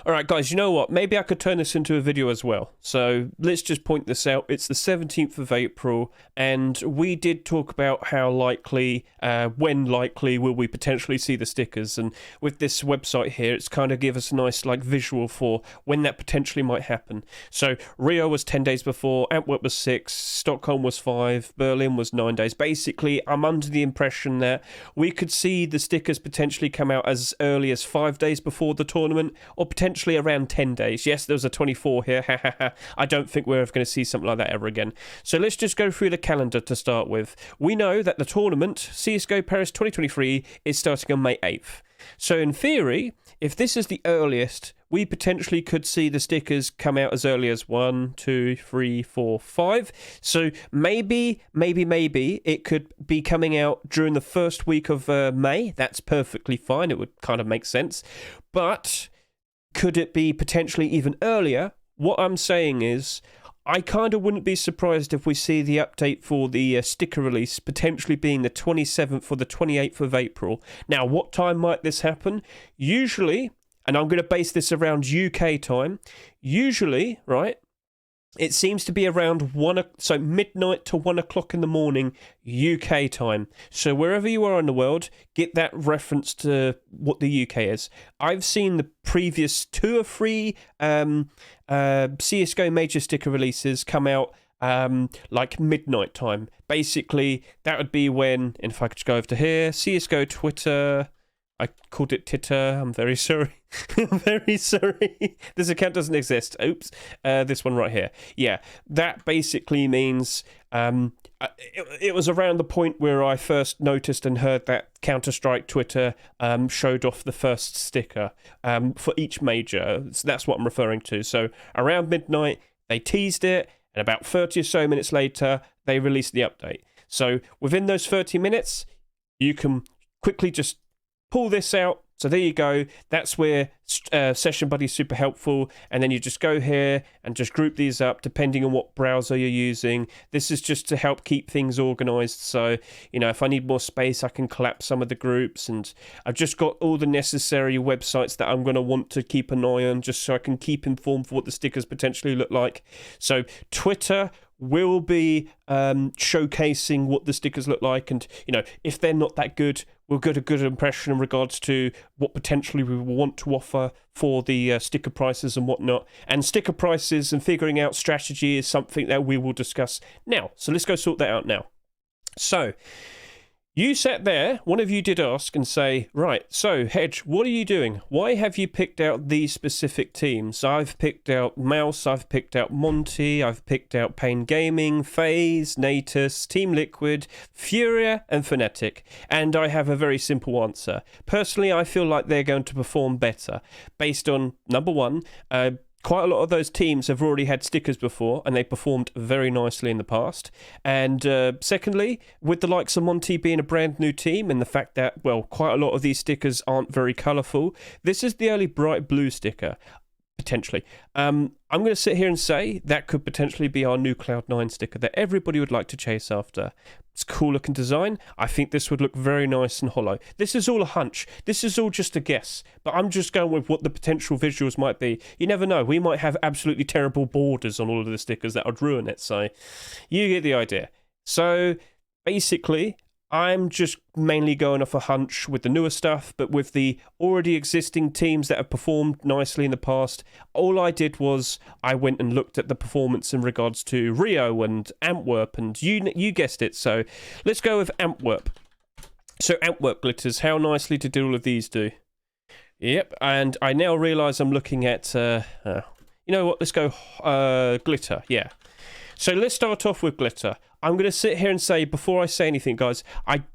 All right, guys, you know what? Maybe I could turn this into a video as well. So let's just point this out. It's the 17th of April, and we did talk about how likely, when likely will we potentially see the stickers. And with this website here, it's kind of give us a nice like visual for when that potentially might happen. So Rio was 10 days before, Antwerp was 6, Stockholm was 5, Berlin was 9 days. Basically, I'm under the impression that we could see the stickers potentially come out as early as 5 days before the tournament, or potentially around 10 days. Yes, there was a 24 here. I don't think we're ever going to see something like that ever again. So let's just go through the calendar to start with. We know that the tournament, CSGO Paris 2023, is starting on May 8th. So in theory, if this is the earliest, we potentially could see the stickers come out as early as 1, 2, 3, 4, 5. So maybe it could be coming out during the first week of May. That's perfectly fine. It would kind of make sense. But could it be potentially even earlier? What I'm saying is, I kind of wouldn't be surprised if we see the update for the sticker release potentially being the 27th or the 28th of April. Now, what time might this happen? Usually, and I'm going to base this around UK time, usually, right, it seems to be around midnight to 1 o'clock in the morning UK time. So wherever you are in the world, get that reference to what the UK is. I've seen the previous 2 or 3 CSGO major sticker releases come out like midnight time. Basically, that would be when, and if I could go over to here, CSGO Twitter. I called it Titter. I'm very sorry. I'm very sorry. This account doesn't exist. Oops. This one right here. Yeah, that basically means it was around the point where I first noticed and heard that Counter-Strike Twitter showed off the first sticker for each major. So that's what I'm referring to. So around midnight, they teased it, and about 30 or so minutes later, they released the update. So within those 30 minutes, you can quickly just pull this out. So there you go. That's where Session Buddy is super helpful. And then you just go here and just group these up depending on what browser you're using. This is just to help keep things organized. So, you know, if I need more space, I can collapse some of the groups. And I've just got all the necessary websites that I'm going to want to keep an eye on just so I can keep informed for what the stickers potentially look like. So Twitter will be showcasing what the stickers look like, and you know, if they're not that good, we'll get a good impression in regards to what potentially we want to offer for the sticker prices and whatnot. And sticker prices and figuring out strategy is something that we will discuss now. So let's go sort that out now. So you sat there, one of you did ask and say, right, so Hedge, what are you doing? Why have you picked out these specific teams? I've picked out Mouse, I've picked out Monty, I've picked out Pain Gaming, FaZe, Natus, Team Liquid, FURIA, and Fnatic. And I have a very simple answer. Personally, I feel like they're going to perform better based on, number one, quite a lot of those teams have already had stickers before, and they performed very nicely in the past. And secondly, with the likes of Monty being a brand new team, and the fact that, well, quite a lot of these stickers aren't very colourful, this is the early bright blue sticker, potentially. I'm going to sit here and say that could potentially be our new Cloud9 sticker that everybody would like to chase after. It's cool looking design. I think this would look very nice and hollow. This is all a hunch. This is all just a guess. But I'm just going with what the potential visuals might be. You never know. We might have absolutely terrible borders on all of the stickers that would ruin it. So you get the idea. So basically, I'm just mainly going off a hunch with the newer stuff, but with the already existing teams that have performed nicely in the past, all I did was I went and looked at the performance in regards to Rio and Antwerp, and you guessed it, so let's go with Antwerp. So Antwerp glitters, how nicely did all of these do? Yep, and I now realise I'm looking at, you know what, let's go glitter, yeah. So let's start off with glitter. I'm going to sit here and say, before I say anything, guys,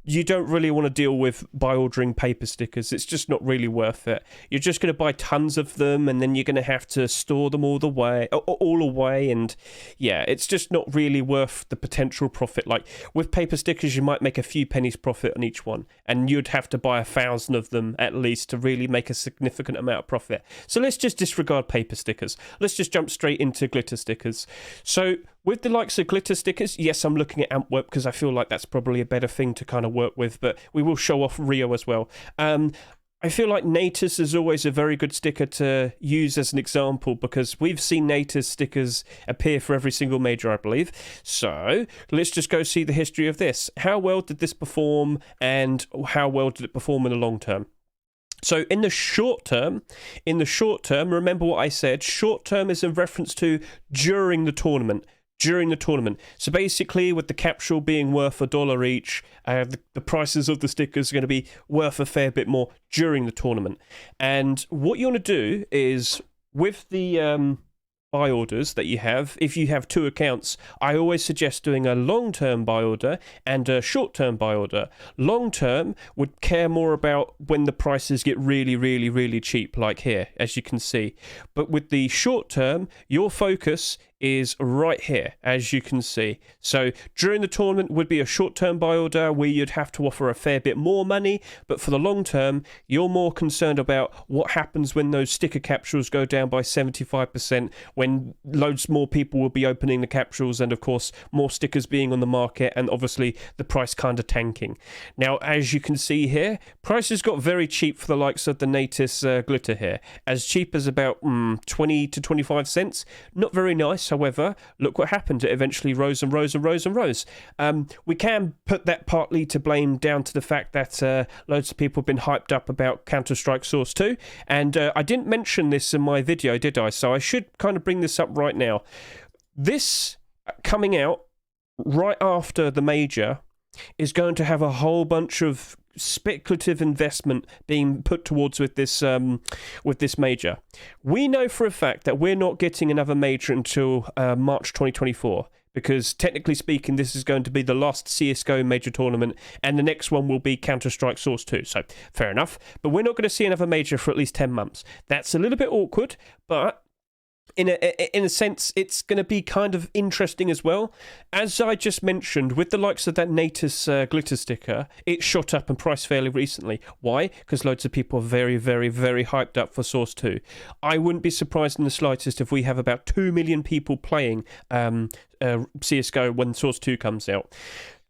you don't really want to deal with by ordering paper stickers. It's just not really worth it. You're just going to buy tons of them, and then you're going to have to store them all away, and yeah, it's just not really worth the potential profit. Like, with paper stickers, you might make a few pennies profit on each one, and you'd have to buy 1,000 of them at least to really make a significant amount of profit. So let's just disregard paper stickers. Let's just jump straight into glitter stickers. So with the likes of glitter stickers, yes, I'm looking at Antwerp because I feel like that's probably a better thing to kind of work with, but we will show off Rio as well. I feel like Natus is always a very good sticker to use as an example because we've seen Natus stickers appear for every single major, I believe. So let's just go see the history of this. How well did this perform and how well did it perform in the long term? So in the short term, remember what I said, short term is in reference to during the tournament. So basically, with the capsule being worth $1 each, the prices of the stickers are going to be worth a fair bit more during the tournament. And what you want to do is, with the buy orders that you have, if you have 2 accounts, I always suggest doing a long-term buy order and a short-term buy order. Long-term would care more about when the prices get really, really, really cheap, like here, as you can see. But with the short-term, your focus is right here, as you can see. So during the tournament would be a short-term buy order where you'd have to offer a fair bit more money, but for the long term, you're more concerned about what happens when those sticker capsules go down by 75%, when loads more people will be opening the capsules, and of course, more stickers being on the market, and obviously the price kind of tanking. Now, as you can see here, prices got very cheap for the likes of the Natus glitter here, as cheap as about 20 to 25 cents. Not very nice. However, look what happened. It eventually rose and rose and rose and rose. We can put that partly to blame down to the fact that loads of people have been hyped up about Counter-Strike Source 2. And I didn't mention this in my video, did I? So I should kind of bring this up right now. This coming out right after the major is going to have a whole bunch of speculative investment being put towards with this major. We know for a fact that we're not getting another major until March 2024, because technically speaking, this is going to be the last CSGO major tournament, and the next one will be Counter-Strike Source 2. So fair enough, but we're not going to see another major for at least 10 months. That's a little bit awkward, but in a sense, it's going to be kind of interesting as well. As I just mentioned, with the likes of that Natus glitter sticker, it shot up in price fairly recently. Why? Because loads of people are very, very, very hyped up for Source 2. I wouldn't be surprised in the slightest if we have about 2 million people playing CSGO when Source 2 comes out.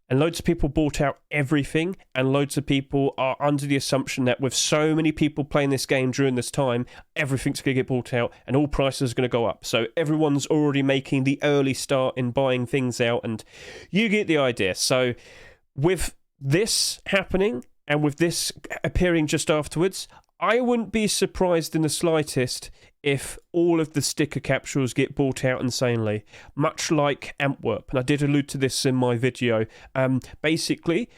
And loads of people bought out everything, and loads of people are under the assumption that with so many people playing this game during this time, everything's going to get bought out and all prices are going to go up. So everyone's already making the early start in buying things out, and you get the idea. So with this happening and with this appearing just afterwards, I wouldn't be surprised in the slightest if all of the sticker capsules get bought out insanely, much like Antwerp. And I did allude to this in my video. Basically,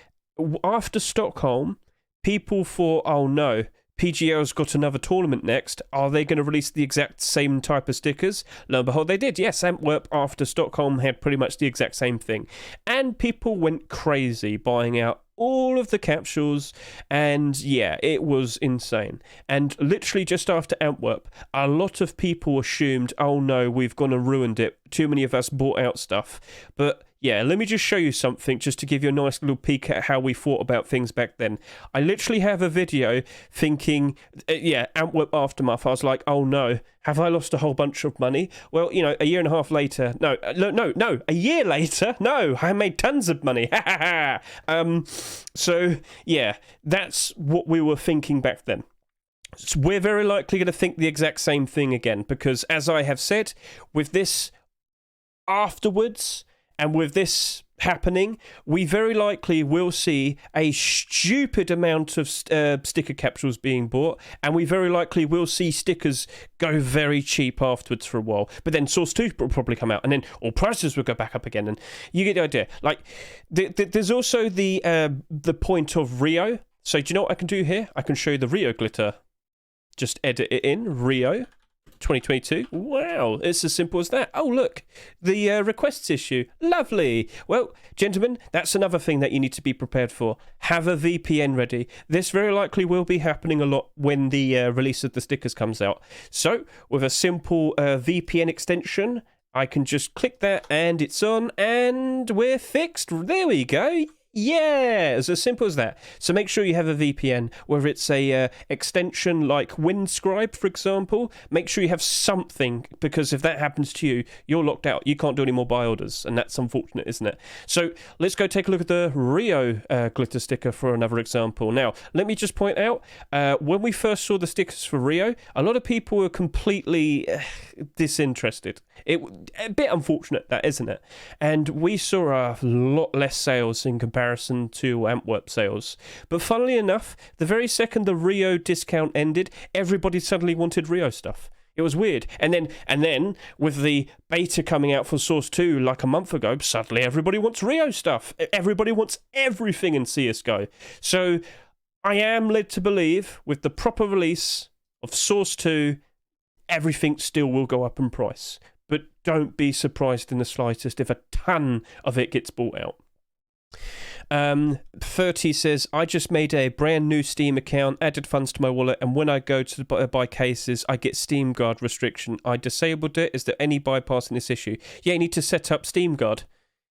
after Stockholm, people thought, oh no, PGL's got another tournament next. Are they going to release the exact same type of stickers? Lo and behold, they did. Yes, Antwerp after Stockholm had pretty much the exact same thing. And people went crazy buying out all of the capsules, and yeah, it was insane. And literally just after Antwerp, a lot of people assumed, oh no, we've gone and ruined it. Too many of us bought out stuff. But yeah, let me just show you something just to give you a nice little peek at how we thought about things back then. I literally have a video thinking, Antwerp Aftermath. I was like, oh no, have I lost a whole bunch of money? Well, you know, a year and a half later, a year later, no, I made tons of money. So yeah, that's what we were thinking back then. So we're very likely going to think the exact same thing again, because as I have said, with this afterwards, and with this happening, we very likely will see a stupid amount of sticker capsules being bought, and we very likely will see stickers go very cheap afterwards for a while. But then Source 2 will probably come out, and then all prices will go back up again, and you get the idea. Like, there's also the point of Rio. So do you know what I can do here? I can show you the Rio glitter. Just edit it in, Rio 2022. Wow, it's as simple as that. Oh, look, the requests issue. Lovely. Well, gentlemen, that's another thing that you need to be prepared for. Have a VPN ready. This very likely will be happening a lot when the release of the stickers comes out. So, with a simple VPN extension, I can just click that and it's on, and we're fixed. There we go. Yeah, it's as simple as that. So make sure you have a VPN, whether it's a extension like Windscribe, for example. Make sure you have something, because if that happens to you, you're locked out. You can't do any more buy orders, and that's unfortunate, isn't it? So let's go take a look at the Rio glitter sticker for another example. Now, let me just point out, when we first saw the stickers for Rio, a lot of people were completely disinterested. A bit unfortunate, that, isn't it? And we saw a lot less sales in comparison to Antwerp sales. But funnily enough, the very second the Rio discount ended, everybody suddenly wanted Rio stuff. It was weird. And then with the beta coming out for Source 2 like a month ago, suddenly everybody wants Rio stuff. Everybody wants everything in CSGO. So I am led to believe, with the proper release of Source 2, everything still will go up in price. But don't be surprised in the slightest if a ton of it gets bought out. 30 says, I just made a brand new Steam account, added funds to my wallet, and when I go to buy cases, I get Steam Guard restriction. I disabled it. Is there any bypassing this issue? Yeah, you need to set up Steam Guard.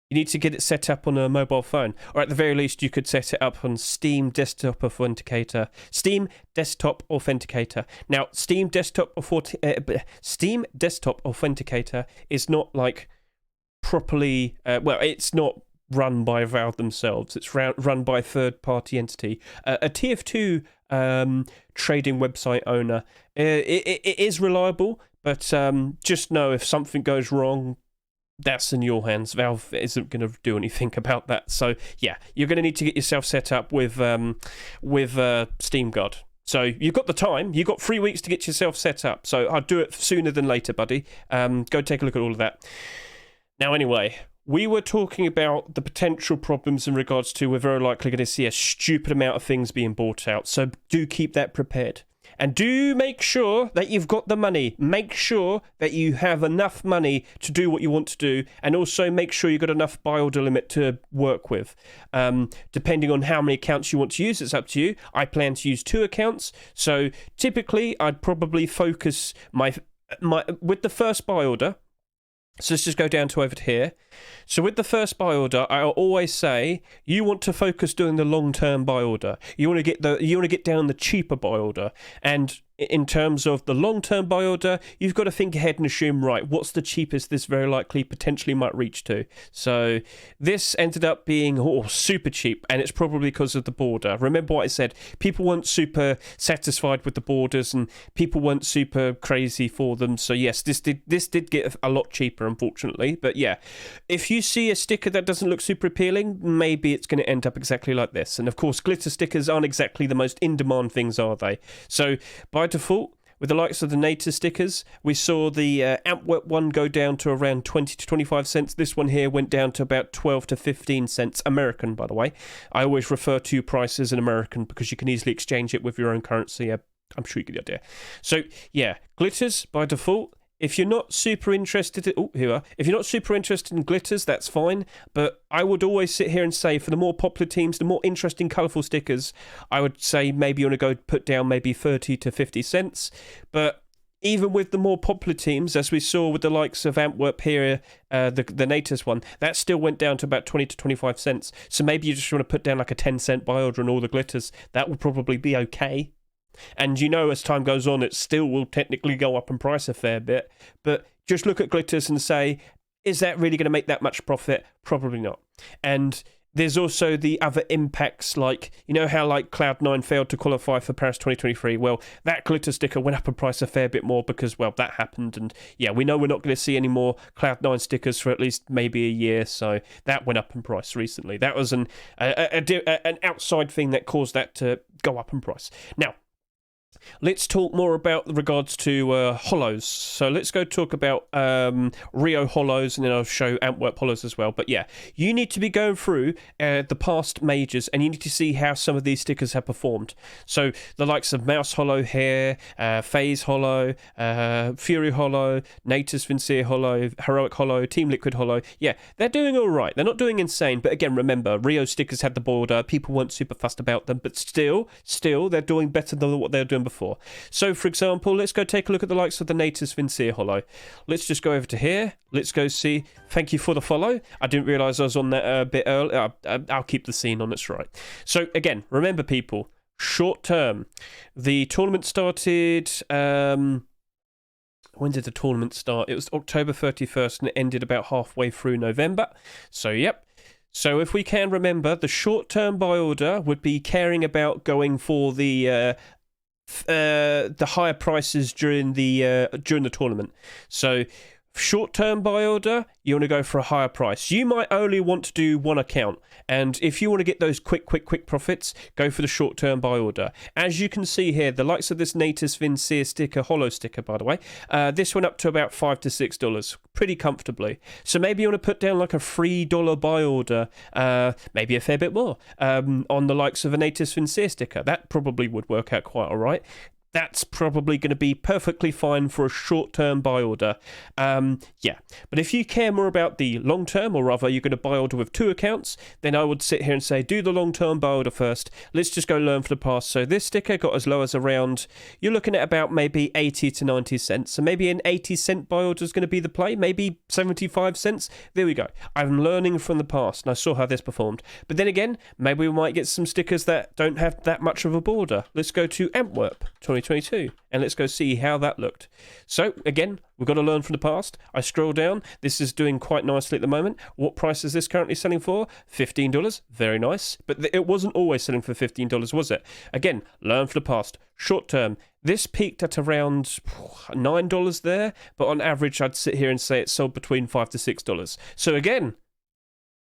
You need to get it set up on a mobile phone, or at the very least, you could set it up on Steam Desktop Authenticator. Steam Desktop Authenticator. Now, Steam Desktop Authenticator is not like properly. It's not run by Valve themselves. It's run by a third-party entity, a TF2 trading website owner. It is reliable, but just know if something goes wrong, that's in your hands. Valve isn't going to do anything about that. So yeah, you're going to need to get yourself set up with Steam Guard. So you've got the time. You've got 3 weeks to get yourself set up. So I'll do it sooner than later, buddy. Go take a look at all of that. Now, anyway, we were talking about the potential problems in regards to we're very likely going to see a stupid amount of things being bought out. So do keep that prepared. And do make sure that you've got the money. Make sure that you have enough money to do what you want to do. And also make sure you've got enough buy order limit to work with. Depending on how many accounts you want to use, it's up to you. I plan to use 2 accounts. So typically, I'd probably focus my with the first buy order. So let's just go down to over to here. So with the first buy order, I'll always say you want to focus doing the long-term buy order. You want to get down the cheaper buy order. And in terms of the long-term buy order, you've got to think ahead and assume, right, what's the cheapest this very likely potentially might reach to? So this ended up being super cheap, and it's probably because of the border. Remember what I said, people weren't super satisfied with the borders, and people weren't super crazy for them. So yes, this did get a lot cheaper, unfortunately. But yeah, if you see a sticker that doesn't look super appealing, maybe it's going to end up exactly like this. And of course, glitter stickers aren't exactly the most in-demand things, are they? So by default, with the likes of the native stickers, we saw the Antwerp one go down to around 20 to 25 cents. This one here went down to about 12 to 15 cents. American, by the way. I always refer to prices in American because you can easily exchange it with your own currency. I'm sure you get the idea. So yeah, glitters by default. If you're not super interested, if you're not super interested in glitters, that's fine. But I would always sit here and say, for the more popular teams, the more interesting, colourful stickers, I would say maybe you want to go put down maybe 30 to 50 cents. But even with the more popular teams, as we saw with the likes of Antwerp here, the natives one, that still went down to about 20 to 25 cents. So maybe you just want to put down like a 10-cent buy order on all the glitters. That would probably be okay. And as time goes on, it still will technically go up in price a fair bit. But just look at glitters and say, is that really going to make that much profit? Probably not. And there's also the other impacts, like, how like Cloud9 failed to qualify for Paris 2023? Well, that glitter sticker went up in price a fair bit more because, well, that happened. And yeah, we know we're not going to see any more Cloud9 stickers for at least maybe a year. So that went up in price recently. That was an outside thing that caused that to go up in price. Now, let's talk more about regards to hollows. So let's go talk about Rio hollows, and then I'll show Antwerp hollows as well. But yeah, you need to be going through the past majors, and you need to see how some of these stickers have performed. So the likes of Mouse Hollow here, FaZe Hollow, FURIA Hollow, Native Sincere Hollow, Heroic Hollow, Team Liquid Hollow. Yeah, they're doing all right. They're not doing insane. But again, remember, Rio stickers had the border. People weren't super fussed about them. But still, they're doing better than what they were doing learned before. So, for example, let's go take a look at the likes of the Native Sincere Holo. Let's just go over to here. Let's go see. Thank you for the follow. I didn't realise I was on that a bit early. I'll keep the scene on. It's right. So, again, remember, people, short term. The tournament started... when did the tournament start? It was October 31st and it ended about halfway through November. So, yep. So if we can remember, the short-term buy order would be caring about going for the higher prices during the tournament. So short-term buy order, you want to go for a higher price. You might only want to do one account, and if you want to get those quick profits, go for the short-term buy order. As you can see here, the likes of this Native Sincere sticker, holo sticker, by the way, this went up to about $5 to $6, pretty comfortably. So maybe you want to put down like a $3 buy order, maybe a fair bit more, on the likes of a Native Sincere sticker. That probably would work out quite all right. That's probably going to be perfectly fine for a short-term buy order. Yeah, but if you care more about the long-term, or rather you're going to buy order with 2 accounts, then I would sit here and say, do the long-term buy order first. Let's just go learn for the past. So this sticker got as low as around, you're looking at about maybe 80 to 90 cents. So maybe an 80-cent buy order is going to be the play, maybe 75 cents. There we go. I'm learning from the past, and I saw how this performed. But then again, maybe we might get some stickers that don't have that much of a border. Let's go to Antwerp 2022 and let's go see how that looked. So again, we've got to learn from the past. I scroll down. This is doing quite nicely at the moment. What price is this currently selling for? $15. Very nice. But it wasn't always selling for $15, was it? Again, learn from the past. Short term. This peaked at around $9 there, but on average, I'd sit here and say it sold between $5 to $6. So again,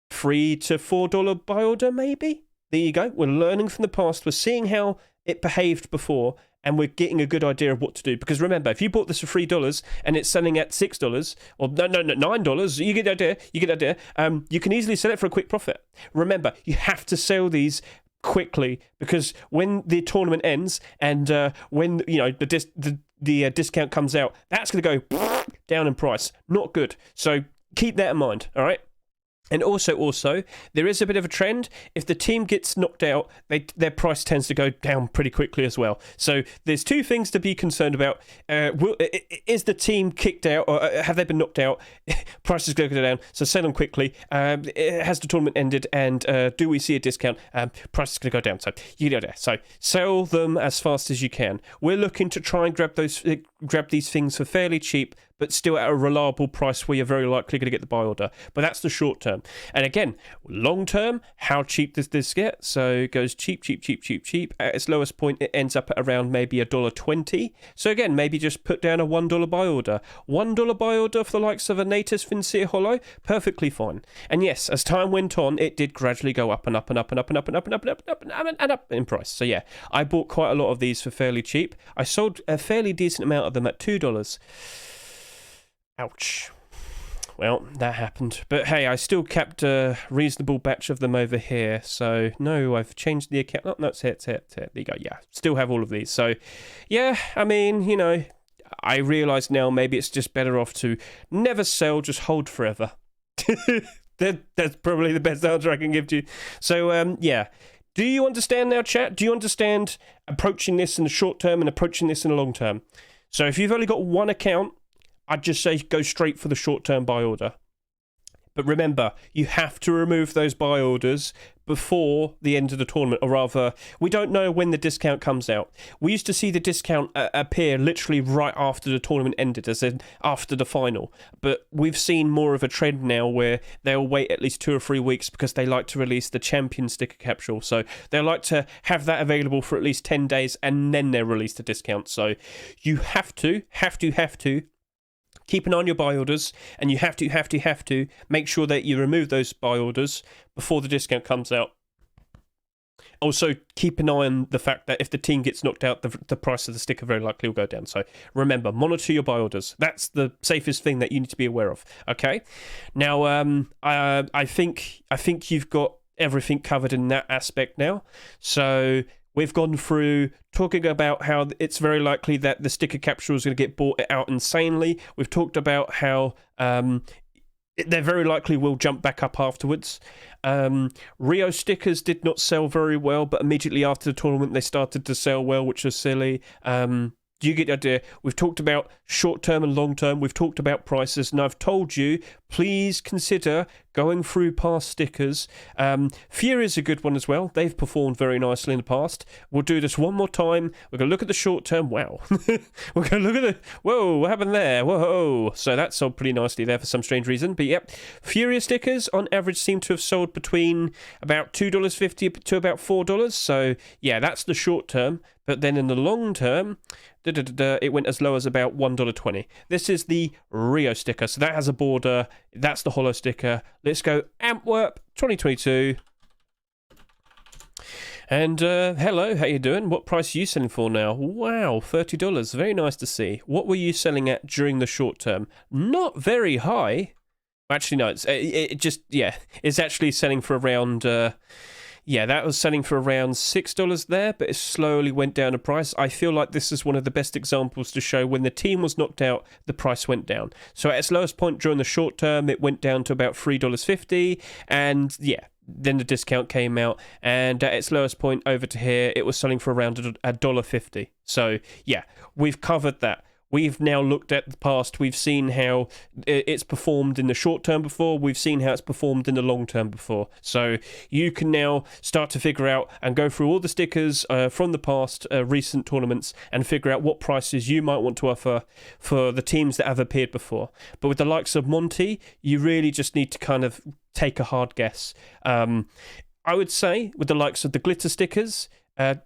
$3 to $4 buy order, maybe? There you go. We're learning from the past. We're seeing how it behaved before, and we're getting a good idea of what to do. Because remember, if you bought this for $3 and it's selling at $6, or no, $9, you get the idea. You get the idea. You can easily sell it for a quick profit. Remember, you have to sell these quickly, because when the tournament ends and when the discount comes out, that's going to go down in price. Not good. So keep that in mind. All right. And also, there is a bit of a trend. If the team gets knocked out, their price tends to go down pretty quickly as well. So there's 2 things to be concerned about. Is the team kicked out, or have they been knocked out? Prices go down, so sell them quickly. Has the tournament ended, and do we see a discount? Prices going to go down. So you know that. So sell them as fast as you can. We're looking to try and grab these things for fairly cheap, but still at a reliable price where you're very likely going to get the buy order. But that's the short term. And again, long term, how cheap does this get? So it goes cheap. At its lowest point, it ends up at around maybe $1.20. So again, maybe just put down a $1 buy order. $1 buy order for the likes of a Native Sincere Holo, perfectly fine. And yes, as time went on, it did gradually go up and up in price. So yeah, I bought quite a lot of these for fairly cheap. I sold a fairly decent amount of them at $2. Ouch. Well, that happened. But hey, I still kept a reasonable batch of them over here. So, no, I've changed the account. Oh, no, it's here. There you go. Yeah, still have all of these. So, yeah, I mean, I realise now maybe it's just better off to never sell, just hold forever. That's probably the best answer I can give to you. So, yeah. Do you understand now, chat? Do you understand approaching this in the short term and approaching this in the long term? So, if you've only got one account, I'd just say go straight for the short-term buy order. But remember, you have to remove those buy orders before the end of the tournament, or rather, we don't know when the discount comes out. We used to see the discount appear literally right after the tournament ended, as in after the final. But we've seen more of a trend now where they'll wait at least 2 or 3 weeks because they like to release the champion sticker capsule. So they like to have that available for at least 10 days and then they'll release the discount. So you have to keep an eye on your buy orders, and you have to make sure that you remove those buy orders before the discount comes out. Also, keep an eye on the fact that if the team gets knocked out, the price of the sticker very likely will go down. So remember, monitor your buy orders. That's the safest thing that you need to be aware of. Okay. Now, I think you've got everything covered in that aspect now. So we've gone through talking about how it's very likely that the sticker capsule is going to get bought out insanely. We've talked about how they very likely will jump back up afterwards. Rio stickers did not sell very well, but immediately after the tournament they started to sell well, which was silly. Do you get the idea? We've talked about short-term and long-term. We've talked about prices, and I've told you, please consider going through past stickers. FURIA is a good one as well. They've performed very nicely in the past. We'll do this one more time. We're going to look at the short-term. Wow. We're going to look at the... Whoa, what happened there? Whoa. So that sold pretty nicely there for some strange reason. But yep, FURIA stickers on average seem to have sold between about $2.50 to about $4. So yeah, that's the short-term. But then in the long term, it went as low as about $1.20. This is the Rio sticker. So that has a border. That's the hollow sticker. Let's go Antwerp 2022. And hello, how you doing? What price are you selling for now? Wow, $30. Very nice to see. What were you selling at during the short term? Not very high. Actually, no, it's actually selling for around... yeah, that was selling for around $6 there, but it slowly went down in price. I feel like this is one of the best examples to show when the team was knocked out, the price went down. So at its lowest point during the short term, it went down to about $3.50, and yeah, then the discount came out, and at its lowest point over to here, it was selling for around $1.50. So yeah, we've covered that. We've now looked at the past. We've seen how it's performed in the short term before. We've seen how it's performed in the long term before. So you can now start to figure out and go through all the stickers from the past recent tournaments and figure out what prices you might want to offer for the teams that have appeared before. But with the likes of Monty, you really just need to kind of take a hard guess. I would say with the likes of the glitter stickers,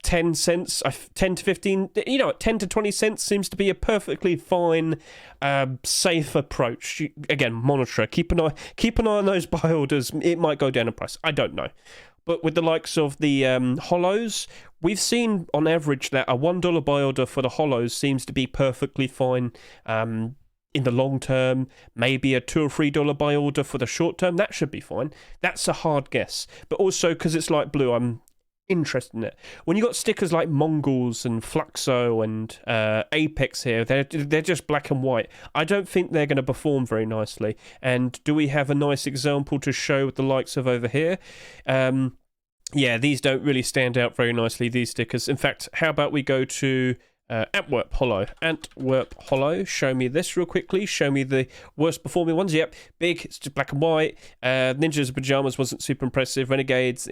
10 cents, 10 to 15, 10 to 20 cents seems to be a perfectly fine, safe approach. Again, monitor, keep an eye on those buy orders. It might go down in price. I don't know. But with the likes of the hollows, we've seen on average that a $1 buy order for the hollows seems to be perfectly fine. In the long term, maybe a $2 or $3 buy order for the short term, that should be fine. That's a hard guess. But also, because it's light blue, I'm interested in it. When you got stickers like Mongols and Fluxo and Apex here, they're just black and white. I don't think they're going to perform very nicely. And do we have a nice example to show with the likes of over here? Yeah, these don't really stand out very nicely, these stickers. In fact, how about we go to Antwerp Hollow. Antwerp Hollow. Show me this real quickly. Show me the worst performing ones. Yep, big. It's just black and white. Ninjas Pajamas wasn't super impressive. Renegades,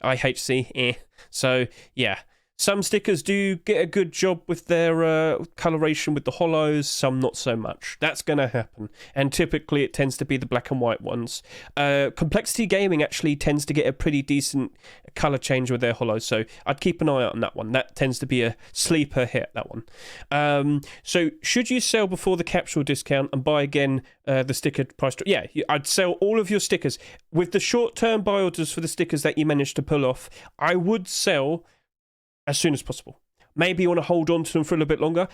IHC, So, yeah. Some stickers do get a good job with their coloration with the hollows, some not so much. That's going to happen. And typically it tends to be the black and white ones. Complexity Gaming actually tends to get a pretty decent colour change with their hollows, so I'd keep an eye out on that one. That tends to be a sleeper hit, that one. So should you sell before the capsule discount and buy again the sticker price? Yeah, I'd sell all of your stickers. With the short-term buy orders for the stickers that you managed to pull off, I would sell as soon as possible. Maybe you want to hold on to them for a little bit longer.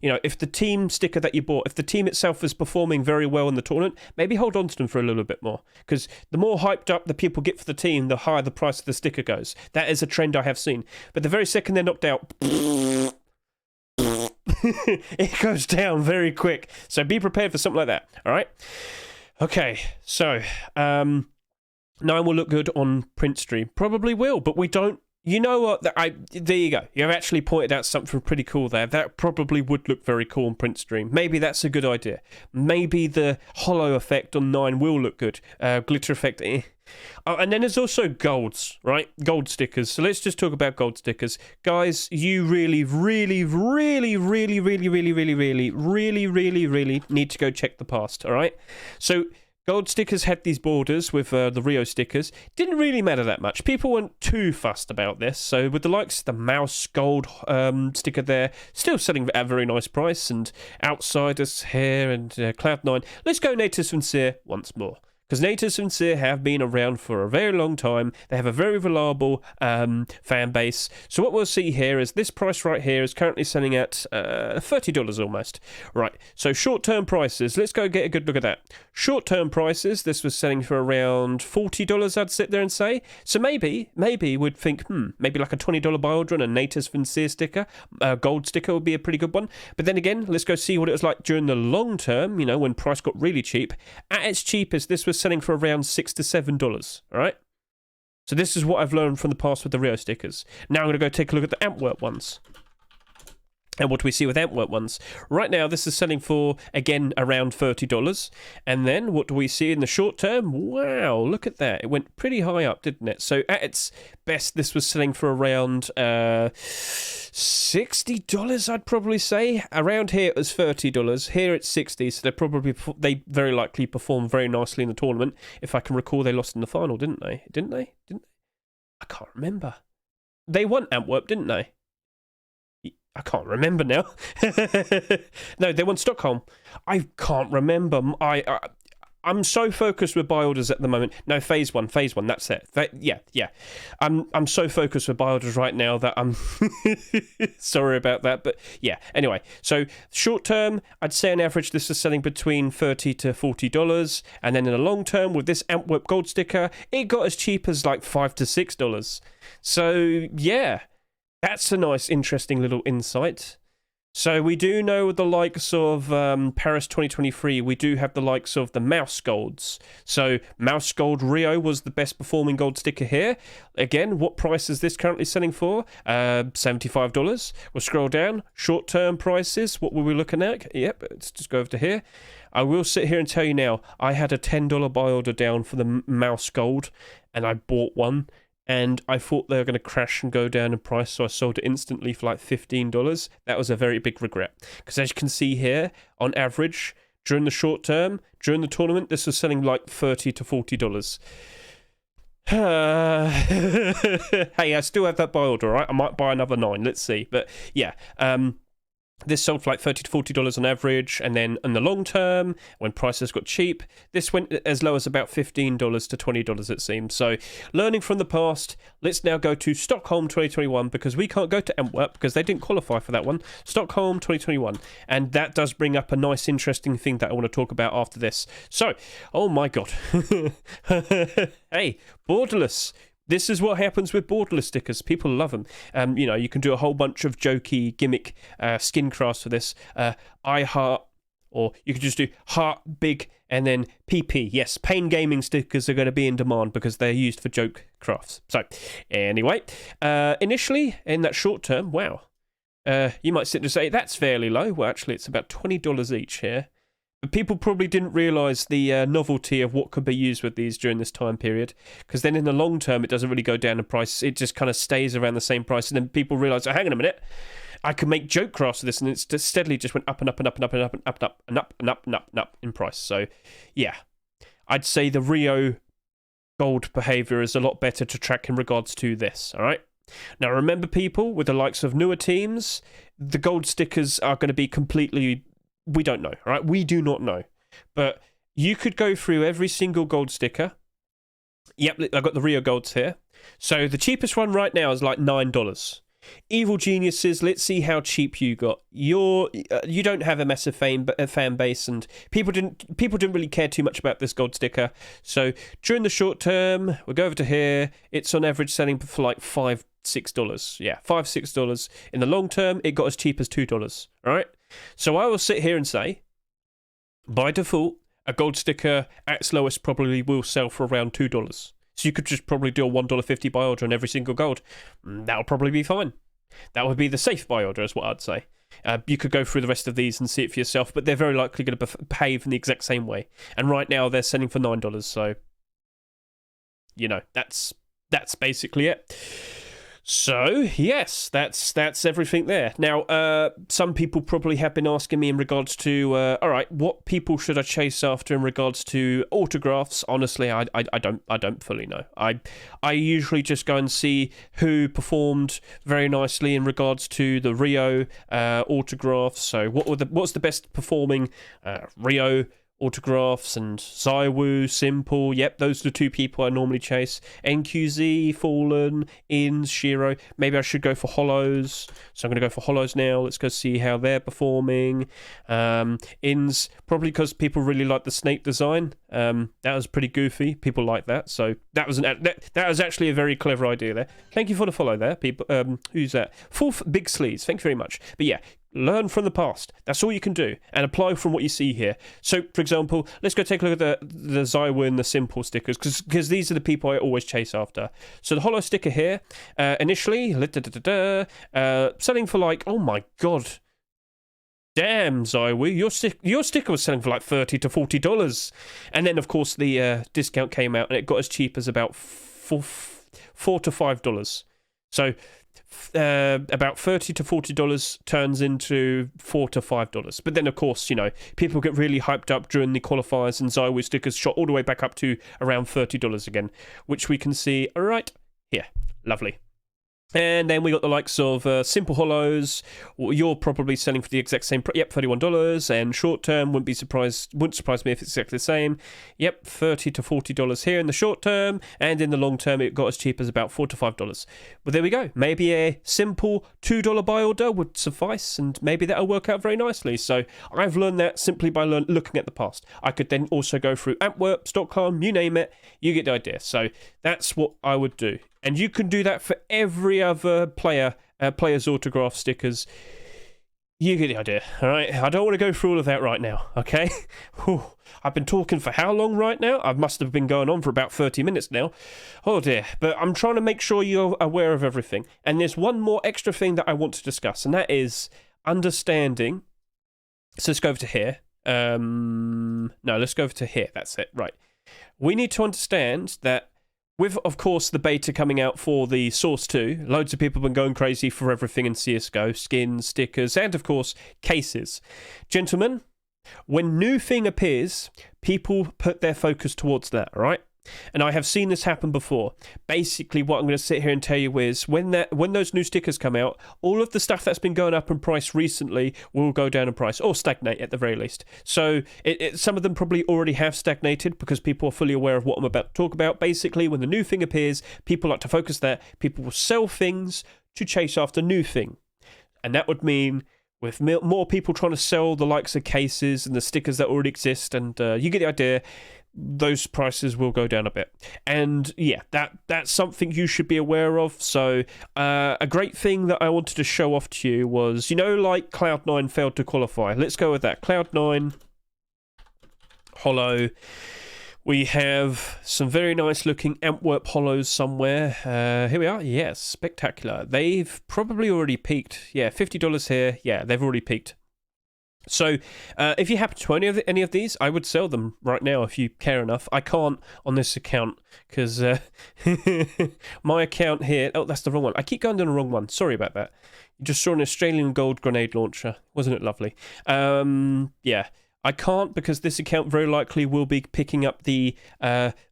If the team sticker that you bought, if the team itself is performing very well in the tournament, maybe hold on to them for a little bit more. Because the more hyped up the people get for the team, the higher the price of the sticker goes. That is a trend I have seen. But the very second they're knocked out, it goes down very quick. So be prepared for something like that. All right? Okay, so 9 will look good on print stream. Probably will, but we don't. You know what? There you go. You've actually pointed out something pretty cool there. That probably would look very cool on print stream. Maybe that's a good idea. Maybe the hollow effect on 9 will look good. Glitter effect, and then there's also golds, right? Gold stickers. So let's just talk about gold stickers. Guys, you really need to go check the past, all right? So gold stickers had these borders with the Rio stickers. Didn't really matter that much. People weren't too fussed about this. So with the likes of the mouse gold sticker there, still selling at a very nice price. And Outsiders here and Cloud9. Let's go Native Sincere once more. Because Native Sincere have been around for a very long time. They have a very reliable fan base. So what we'll see here is this price right here is currently selling at $30 almost. Right, so short-term prices. Let's go get a good look at that. Short-term prices, this was selling for around $40, I'd sit there and say. So maybe we'd think, maybe like a $20 buy order and a Native Sincere sticker, gold sticker would be a pretty good one. But then again, let's go see what it was like during the long term, you know, when price got really cheap. At its cheapest, this was selling for around $6 to $7, all right? So this is what I've learned from the past with the Rio stickers. Now I'm going to go take a look at the Antwerp ones. And what do we see with Antwerp ones? Right now, this is selling for, again, around $30. And then, what do we see in the short term? Wow, look at that. It went pretty high up, didn't it? So, at its best, this was selling for around $60, I'd probably say. Around here, it was $30. Here, it's $60. So, they very likely performed very nicely in the tournament. If I can recall, they lost in the final, didn't they? Didn't they? I can't remember. They won Antwerp, didn't they? I can't remember now. No, they won Stockholm. I can't remember. I'm so focused with buy orders at the moment. No, phase one, that's it. Yeah. I'm so focused with buy orders right now that I'm sorry about that. But yeah, anyway. So short term, I'd say on average this is selling between $30 to $40. And then in the long term, with this Antwerp gold sticker, it got as cheap as like $5 to $6. So yeah. That's a nice, interesting little insight. So we do know the likes of Paris 2023, we do have the likes of the Mouse Golds. So Mouse Gold Rio was the best performing gold sticker here. Again, what price is this currently selling for? $75. We'll scroll down. Short-term prices, what were we looking at? Yep, let's just go over to here. I will sit here and tell you now, I had a $10 buy order down for the Mouse Gold, and I bought one. And I thought they were going to crash and go down in price, so I sold it instantly for like $15. That was a very big regret. Because as you can see here, on average, during the short term, during the tournament, this was selling like $30 to $40. Hey, I still have that buy order, right? I might buy another 9, let's see. But yeah, this sold for like $30 to $40 on average, and then in the long term, when prices got cheap, this went as low as about $15 to $20, it seems. So, learning from the past, let's now go to Stockholm 2021, because we can't go to Antwerp, because they didn't qualify for that one. Stockholm 2021, and that does bring up a nice, interesting thing that I want to talk about after this. So, oh my god. Hey, borderless. This is what happens with borderless stickers. People love them. You know, you can do a whole bunch of jokey gimmick skin crafts for this. I heart, or you could just do heart big and then PP. Yes, Pain Gaming stickers are going to be in demand because they're used for joke crafts. So, anyway, initially in that short term, wow, you might sit and say that's fairly low. Well, actually, it's about $20 each here. But people probably didn't realise the novelty of what could be used with these during this time period, because then in the long term it doesn't really go down in price, it just kind of stays around the same price, and then people realise, oh, hang on a minute, I can make joke crafts with this, and it's just steadily just went up and up and up and up and up and up and up and up and up and up and up in price. So yeah, I'd say the Rio gold behaviour is a lot better to track in regards to this, alright? Now remember people, with the likes of newer teams, the gold stickers are going to be completely... We don't know, right? We do not know. But you could go through every single gold sticker. Yep, I've got the Rio Golds here. So the cheapest one right now is like $9. Evil Geniuses, let's see how cheap you got. You don't have a massive fan base, and people didn't really care too much about this gold sticker. So during the short term, we'll go over to here. It's on average selling for like $5-6. Yeah, $5-6. In the long term, it got as cheap as $2. All right. So I will sit here and say, by default, a gold sticker at its lowest probably will sell for around $2. So you could just probably do a $1.50 buy order on every single gold. That'll probably be fine. That would be the safe buy order, is what I'd say. You could go through the rest of these and see it for yourself, but they're very likely going to behave in the exact same way. And right now they're selling for $9, so you know, that's basically it. So, yes, that's everything there. Now, some people probably have been asking me in regards to, all right, what people should I chase after in regards to autographs? Honestly, I don't fully know. I usually just go and see who performed very nicely in regards to the Rio autographs. So, what's the best performing Rio autographs, and Zywoo, Simple. Yep, those are the two people I normally chase. NQZ, Fallen, Ins, Shiro. Maybe I should go for Hollows. So I'm going to go for Hollows now. Let's go see how they're performing. Ins, probably because people really like the snake design. That was pretty goofy. People like that. So that was actually a very clever idea there. Thank you for the follow there, people. Who's that? Big Sleaze. Thank you very much. But yeah, learn from the past. That's all you can do, and apply from what you see here. So, for example, let's go take a look at the Zywoo and the Simple stickers, because these are the people I always chase after. So the Hollow sticker here, initially, selling for like, oh my god, damn, Zywoo, your sticker was selling for like $30 to $40, and then of course the discount came out, and it got as cheap as about $4 to $5. So about $30 to $40 turns into $4 to $5. But then, of course, you know, people get really hyped up during the qualifiers, and Zywoo stickers shot all the way back up to around $30 again, which we can see right here. Lovely. And then we got the likes of Simple Hollows. You're probably selling for the exact same. Yep, $31. And short term wouldn't surprise me if it's exactly the same. Yep, $30 to $40 here in the short term, and in the long term it got as cheap as about $4 to $5. But there we go. Maybe a simple $2 buy order would suffice, and maybe that'll work out very nicely. So I've learned that simply by looking at the past. I could then also go through Antwerp.com, you name it, you get the idea. So that's what I would do. And you can do that for every other player's autograph stickers. You get the idea, all right? I don't want to go through all of that right now, okay? I've been talking for how long right now? I must have been going on for about 30 minutes now. Oh dear, but I'm trying to make sure you're aware of everything. And there's one more extra thing that I want to discuss, and that is understanding. So let's go over to here. No, let's go over to here. That's it, right. We need to understand that with, of course, the beta coming out for the Source 2, loads of people have been going crazy for everything in CSGO, skins, stickers, and, of course, cases. Gentlemen, when new thing appears, people put their focus towards that, all right? And I have seen this happen before. Basically, what I'm going to sit here and tell you is when those new stickers come out, all of the stuff that's been going up in price recently will go down in price, or stagnate at the very least. So some of them probably already have stagnated because people are fully aware of what I'm about to talk about. Basically, when the new thing appears, people like to focus there. People will sell things to chase after new thing. And that would mean with more people trying to sell the likes of cases and the stickers that already exist, and you get the idea, those prices will go down a bit. And yeah, that's something you should be aware of. So a great thing that I wanted to show off to you was, you know, like Cloud9 failed to qualify. Let's go with that. Cloud9, Hollow. We have some very nice looking Antwerp Hollows somewhere. Here we are. Yes, spectacular. They've probably already peaked. Yeah, $50 here. Yeah, they've already peaked. So if you happen to any of these, I would sell them right now if you care enough. I can't on this account because my account here... Oh, that's the wrong one. I keep going to the wrong one. Sorry about that. You just saw an Australian gold grenade launcher. Wasn't it lovely? Yeah. I can't because this account very likely will be picking up the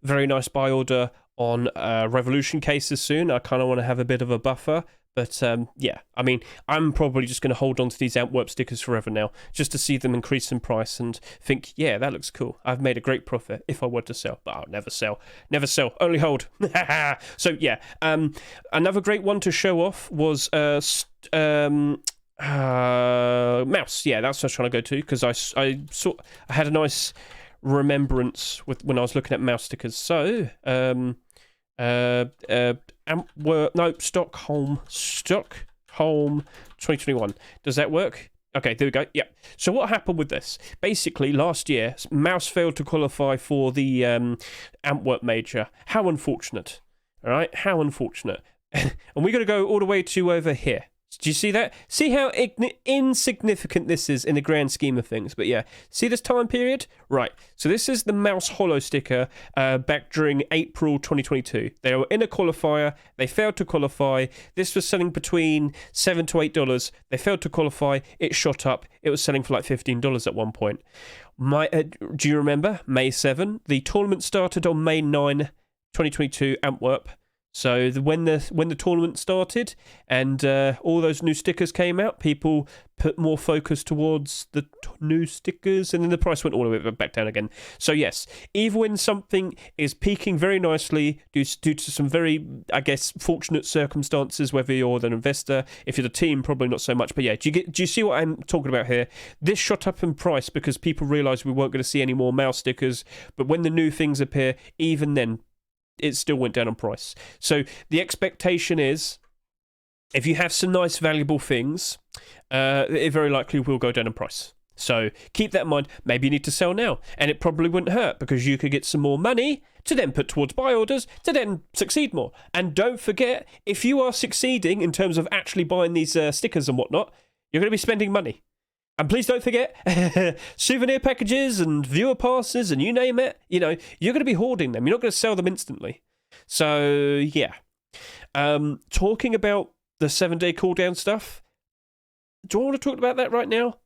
very nice buy order on Revolution cases soon. I kind of want to have a bit of a buffer. But yeah, I mean, I'm probably just going to hold on to these Antwerp stickers forever now, just to see them increase in price and think, yeah, that looks cool. I've made a great profit if I were to sell, but I'll never sell. Never sell, only hold. So yeah, another great one to show off was mouse. Yeah, that's what I was trying to go to, because I had a nice remembrance with when I was looking at mouse stickers. So Stockholm 2021. Does that work? Okay, there we go. Yeah. So what happened with this? Basically, last year, Mouse failed to qualify for the Antwerp Major. How unfortunate. All right, how unfortunate. And we're going to go all the way to over here. Do you see that? See how insignificant this is in the grand scheme of things. But yeah, see this time period? Right. So this is the Mouse Hollow sticker back during April 2022. They were in a qualifier. They failed to qualify. This was selling between $7 to $8. They failed to qualify. It shot up. It was selling for like $15 at one point. Do you remember? May 7. The tournament started on May 9, 2022, Antwerp. So when the tournament started and all those new stickers came out, people put more focus towards the new stickers, and then the price went all the way back down again. So yes, even when something is peaking very nicely due to some very, I guess, fortunate circumstances, whether you're an investor, if you're the team, probably not so much. But yeah, do you see what I'm talking about here? This shot up in price because people realised we weren't going to see any more mouse stickers, but when the new things appear, even then, it still went down in price. So the expectation is, if you have some nice valuable things, it very likely will go down in price. So keep that in mind. Maybe you need to sell now, and it probably wouldn't hurt because you could get some more money to then put towards buy orders to then succeed more. And don't forget, if you are succeeding in terms of actually buying these stickers and whatnot, you're going to be spending money. And please don't forget, souvenir packages and viewer passes and you name it, you're going to be hoarding them. You're not going to sell them instantly. So, yeah. Talking about the 7-day cooldown stuff, do I want to talk about that right now?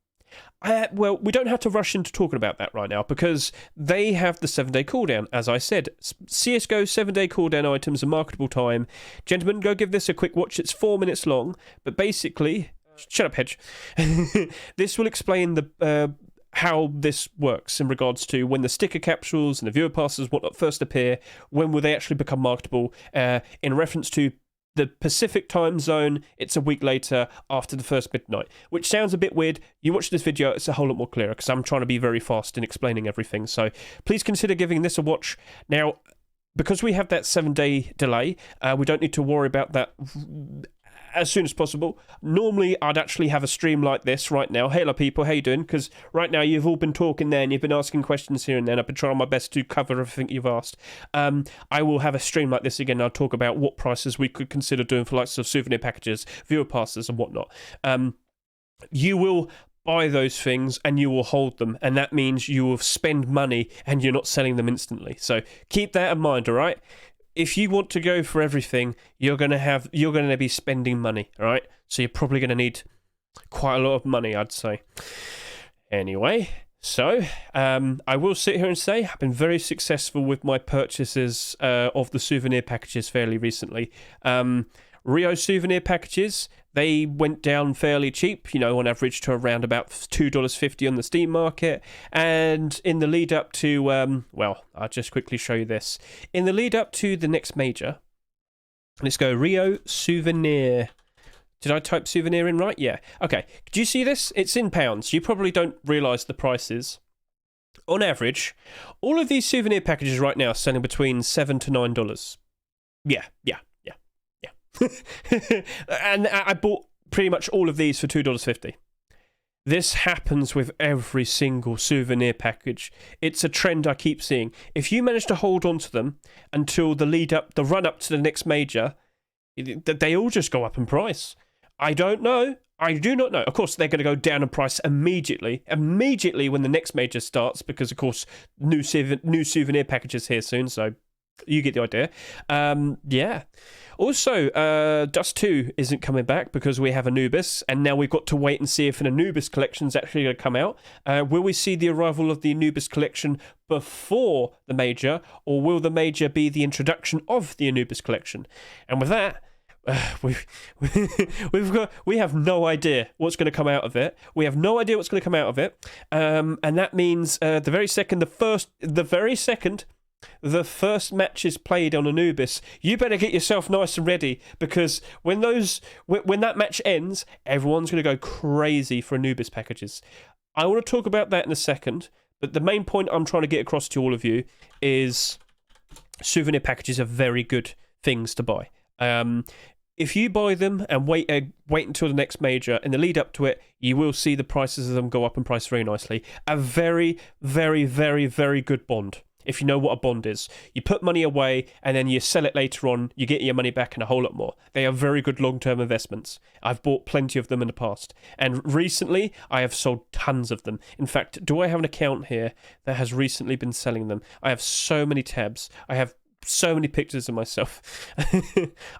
Well, we don't have to rush into talking about that right now because they have the 7-day cooldown. As I said, CSGO 7-day cooldown items and marketable time. Gentlemen, go give this a quick watch. It's 4 minutes long, but basically... Shut up, Hedge. This will explain the how this works in regards to when the sticker capsules and the viewer passes whatnot first appear, when will they actually become marketable, in reference to the Pacific time zone. It's a week later after the first midnight, which sounds a bit weird. You watch this video, it's a whole lot more clearer because I'm trying to be very fast in explaining everything. So please consider giving this a watch. Now, because we have that 7-day delay, we don't need to worry about that as soon as possible. Normally, I'd actually have a stream like this right now. Hello, people. How you doing? Because right now, you've all been talking there and you've been asking questions here and there. I've been trying my best to cover everything you've asked. I will have a stream like this again. I'll talk about what prices we could consider doing for likes of souvenir packages, viewer passes, and whatnot. You will buy those things and you will hold them, and that means you will spend money and you're not selling them instantly. So keep that in mind, all right? If you want to go for everything, you're going to be spending money, all right? So you're probably going to need quite a lot of money, I'd say. Anyway, so I will sit here and say I've been very successful with my purchases of the souvenir packages fairly recently. Rio souvenir packages, they went down fairly cheap, on average to around about $2.50 on the Steam market. And in the lead up to, well, I'll just quickly show you this. In the lead up to the next major, let's go Rio souvenir. Did I type souvenir in right? Yeah. Okay. Do you see this? It's in pounds. You probably don't realise the prices. On average, all of these souvenir packages right now are selling between $7 to $9. Yeah. And I bought pretty much all of these for $2.50. This happens with every single souvenir package. It's a trend I keep seeing. If you manage to hold on to them until the run up to the next major, they all just go up in price. I don't know. I do not know. Of course, they're going to go down in price immediately when the next major starts, because of course new souvenir packages here soon. So you get the idea. Yeah. Also, Dust 2 isn't coming back because we have Anubis, and now we've got to wait and see if an Anubis collection is actually going to come out. Will we see the arrival of the Anubis collection before the major, or will the major be the introduction of the Anubis collection? And with that, we have no idea what's going to come out of it. We have no idea what's going to come out of it, and that means the very second the first match is played on Anubis, you better get yourself nice and ready, because when that match ends, everyone's going to go crazy for Anubis packages. I want to talk about that in a second, but the main point I'm trying to get across to all of you is souvenir packages are very good things to buy. If you buy them and wait until the next major, in the lead up to it, you will see the prices of them go up in price very nicely. A very, very, very, very good bond. If you know what a bond is, you put money away and then you sell it later on, you get your money back and a whole lot more. They are very good long-term investments. I've bought plenty of them in the past, and recently I have sold tons of them. In fact, do I have an account here that has recently been selling them? I have so many tabs. I have so many pictures of myself.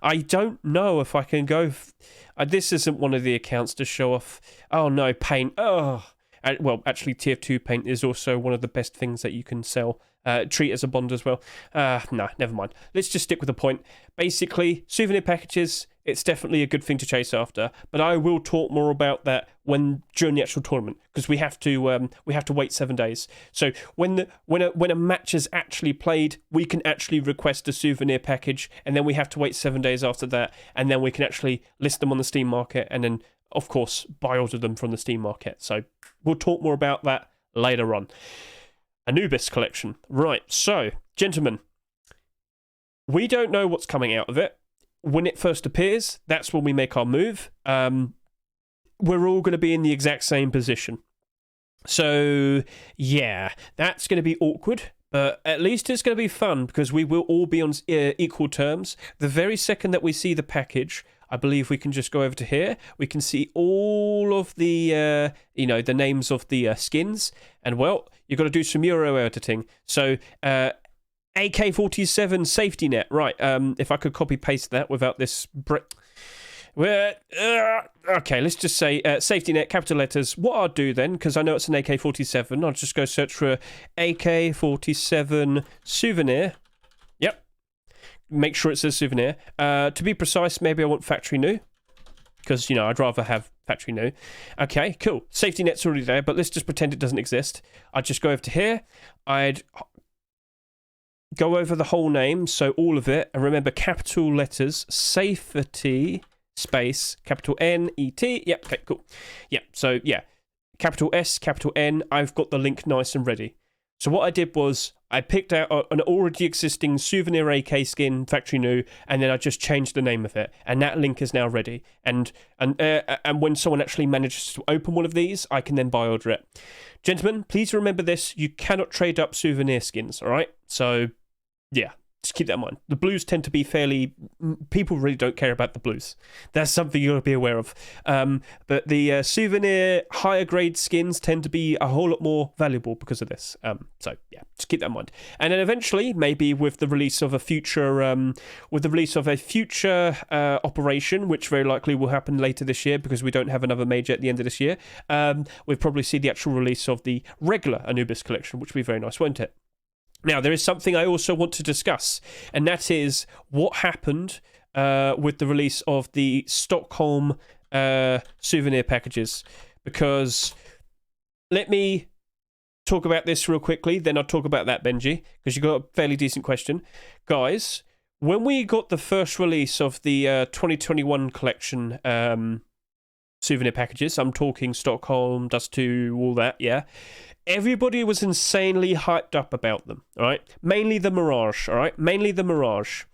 I don't know if I can go. This isn't one of the accounts to show off. Oh no, paint. Oh. Well, actually, tier 2 paint is also one of the best things that you can sell. Treat as a bond as well. No, never mind. Let's just stick with the point. Basically, souvenir packages, it's definitely a good thing to chase after, but I will talk more about that during the actual tournament, because we have to wait 7 days. So when a match is actually played, we can actually request a souvenir package, and then we have to wait 7 days after that, and then we can actually list them on the Steam market, and then of course buy order them from the Steam market. So we'll talk more about that later on. Anubis collection. Right, so, gentlemen, we don't know what's coming out of it. When it first appears, that's when we make our move. We're all going to be in the exact same position. So, yeah, that's going to be awkward, but at least it's going to be fun, because we will all be on equal terms. The very second that we see the package, I believe we can just go over to here. We can see all of the, the names of the skins. And, well, you've got to do some Euro editing. So, AK-47 safety net. Right, if I could copy-paste that without this... okay, let's just say safety net, capital letters. What I'll do then, because I know it's an AK-47, I'll just go search for AK-47 souvenir. Yep. Make sure it says souvenir. To be precise, maybe I want factory new, because, I'd rather have factory new. Okay, cool. Safety net's already there, but let's just pretend it doesn't exist. I'd just go over to here. I'd go over the whole name, so all of it, and remember capital letters, safety, space, capital N-E-T. Yep, okay, cool. Yep, so yeah, capital S, capital N. I've got the link nice and ready. So what I did was I picked out an already existing Souvenir AK skin, factory new, and then I just changed the name of it, and that link is now ready. And when someone actually manages to open one of these, I can then buy order it. Gentlemen, please remember this: you cannot trade up souvenir skins. All right, so yeah. Just keep that in mind. The blues tend to be people really don't care about the blues. That's something you got to be aware of. But the souvenir higher grade skins tend to be a whole lot more valuable because of this. So yeah, just keep that in mind. And then eventually, maybe with the release of a future, operation, which very likely will happen later this year, because we don't have another major at the end of this year, we'll probably see the actual release of the regular Anubis collection, which will be very nice, won't it? Now, there is something I also want to discuss, and that is what happened with the release of the Stockholm souvenir packages. Because let me talk about this real quickly, then I'll talk about that, Benji, because you got a fairly decent question. Guys, when we got the first release of the 2021 collection souvenir packages, I'm talking Stockholm, Dust 2, all that, yeah. Everybody was insanely hyped up about them, all right? Mainly the Mirage, all right? Mainly the Mirage.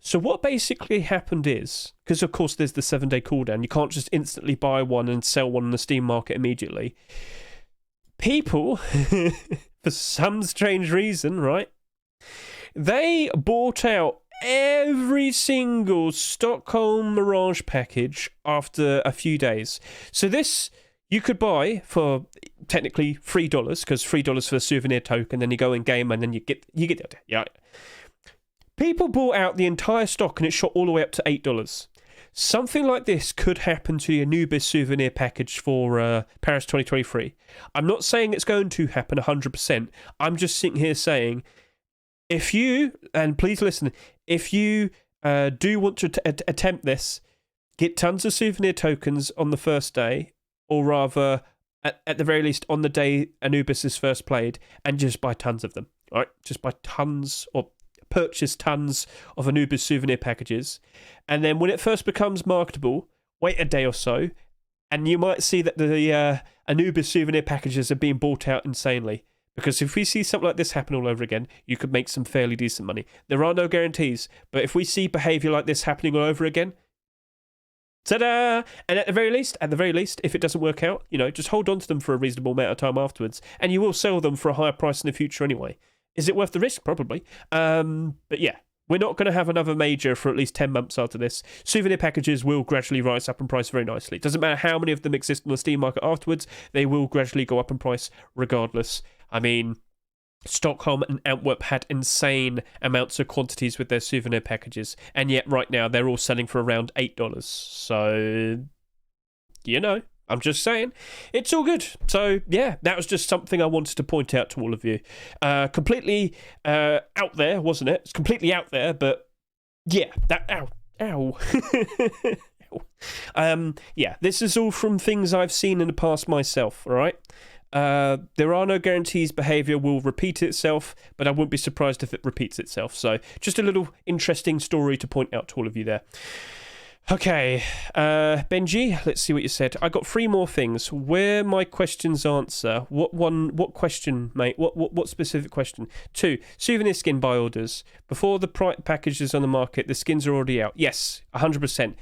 So what basically happened is, because of course there's the 7-day cooldown, you can't just instantly buy one and sell one on the Steam market immediately. People, for some strange reason, right? They bought out every single Stockholm Mirage package after a few days. So this... you could buy for technically $3, because $3 for a souvenir token, then you go in game and then you get it. Yeah. People bought out the entire stock and it shot all the way up to $8. Something like this could happen to the Anubis souvenir package for Paris 2023. I'm not saying it's going to happen 100%. I'm just sitting here saying, if you, and please listen, if you do want to attempt this, get tons of souvenir tokens on the first day, or rather, at the very least, on the day Anubis is first played, and just buy tons of them. All right, just buy tons, or purchase tons of Anubis souvenir packages, and then when it first becomes marketable, wait a day or so, and you might see that the Anubis souvenir packages are being bought out insanely. Because if we see something like this happen all over again, you could make some fairly decent money. There are no guarantees, but if we see behaviour like this happening all over again, ta-da! And at the very least, if it doesn't work out, just hold on to them for a reasonable amount of time afterwards, and you will sell them for a higher price in the future anyway. Is it worth the risk? Probably. But yeah, we're not going to have another major for at least 10 months after this. Souvenir packages will gradually rise up in price very nicely. It doesn't matter how many of them exist on the Steam market afterwards, they will gradually go up in price regardless. I mean, Stockholm and Antwerp had insane amounts of quantities with their souvenir packages, and yet right now they're all selling for around $8. So, I'm just saying. It's all good. So, yeah, that was just something I wanted to point out to all of you. Completely out there, wasn't it? It's completely out there, but yeah, that... Ow. Yeah, this is all from things I've seen in the past myself, all right? There are no guarantees behaviour will repeat itself, but I wouldn't be surprised if it repeats itself. So just a little interesting story to point out to all of you there. Okay, Benji, let's see what you said. I got 3 more things. Where my questions answer? What question, mate? What specific question? 2, souvenir skin buy orders. Before the package is on the market, the skins are already out. Yes, 100%.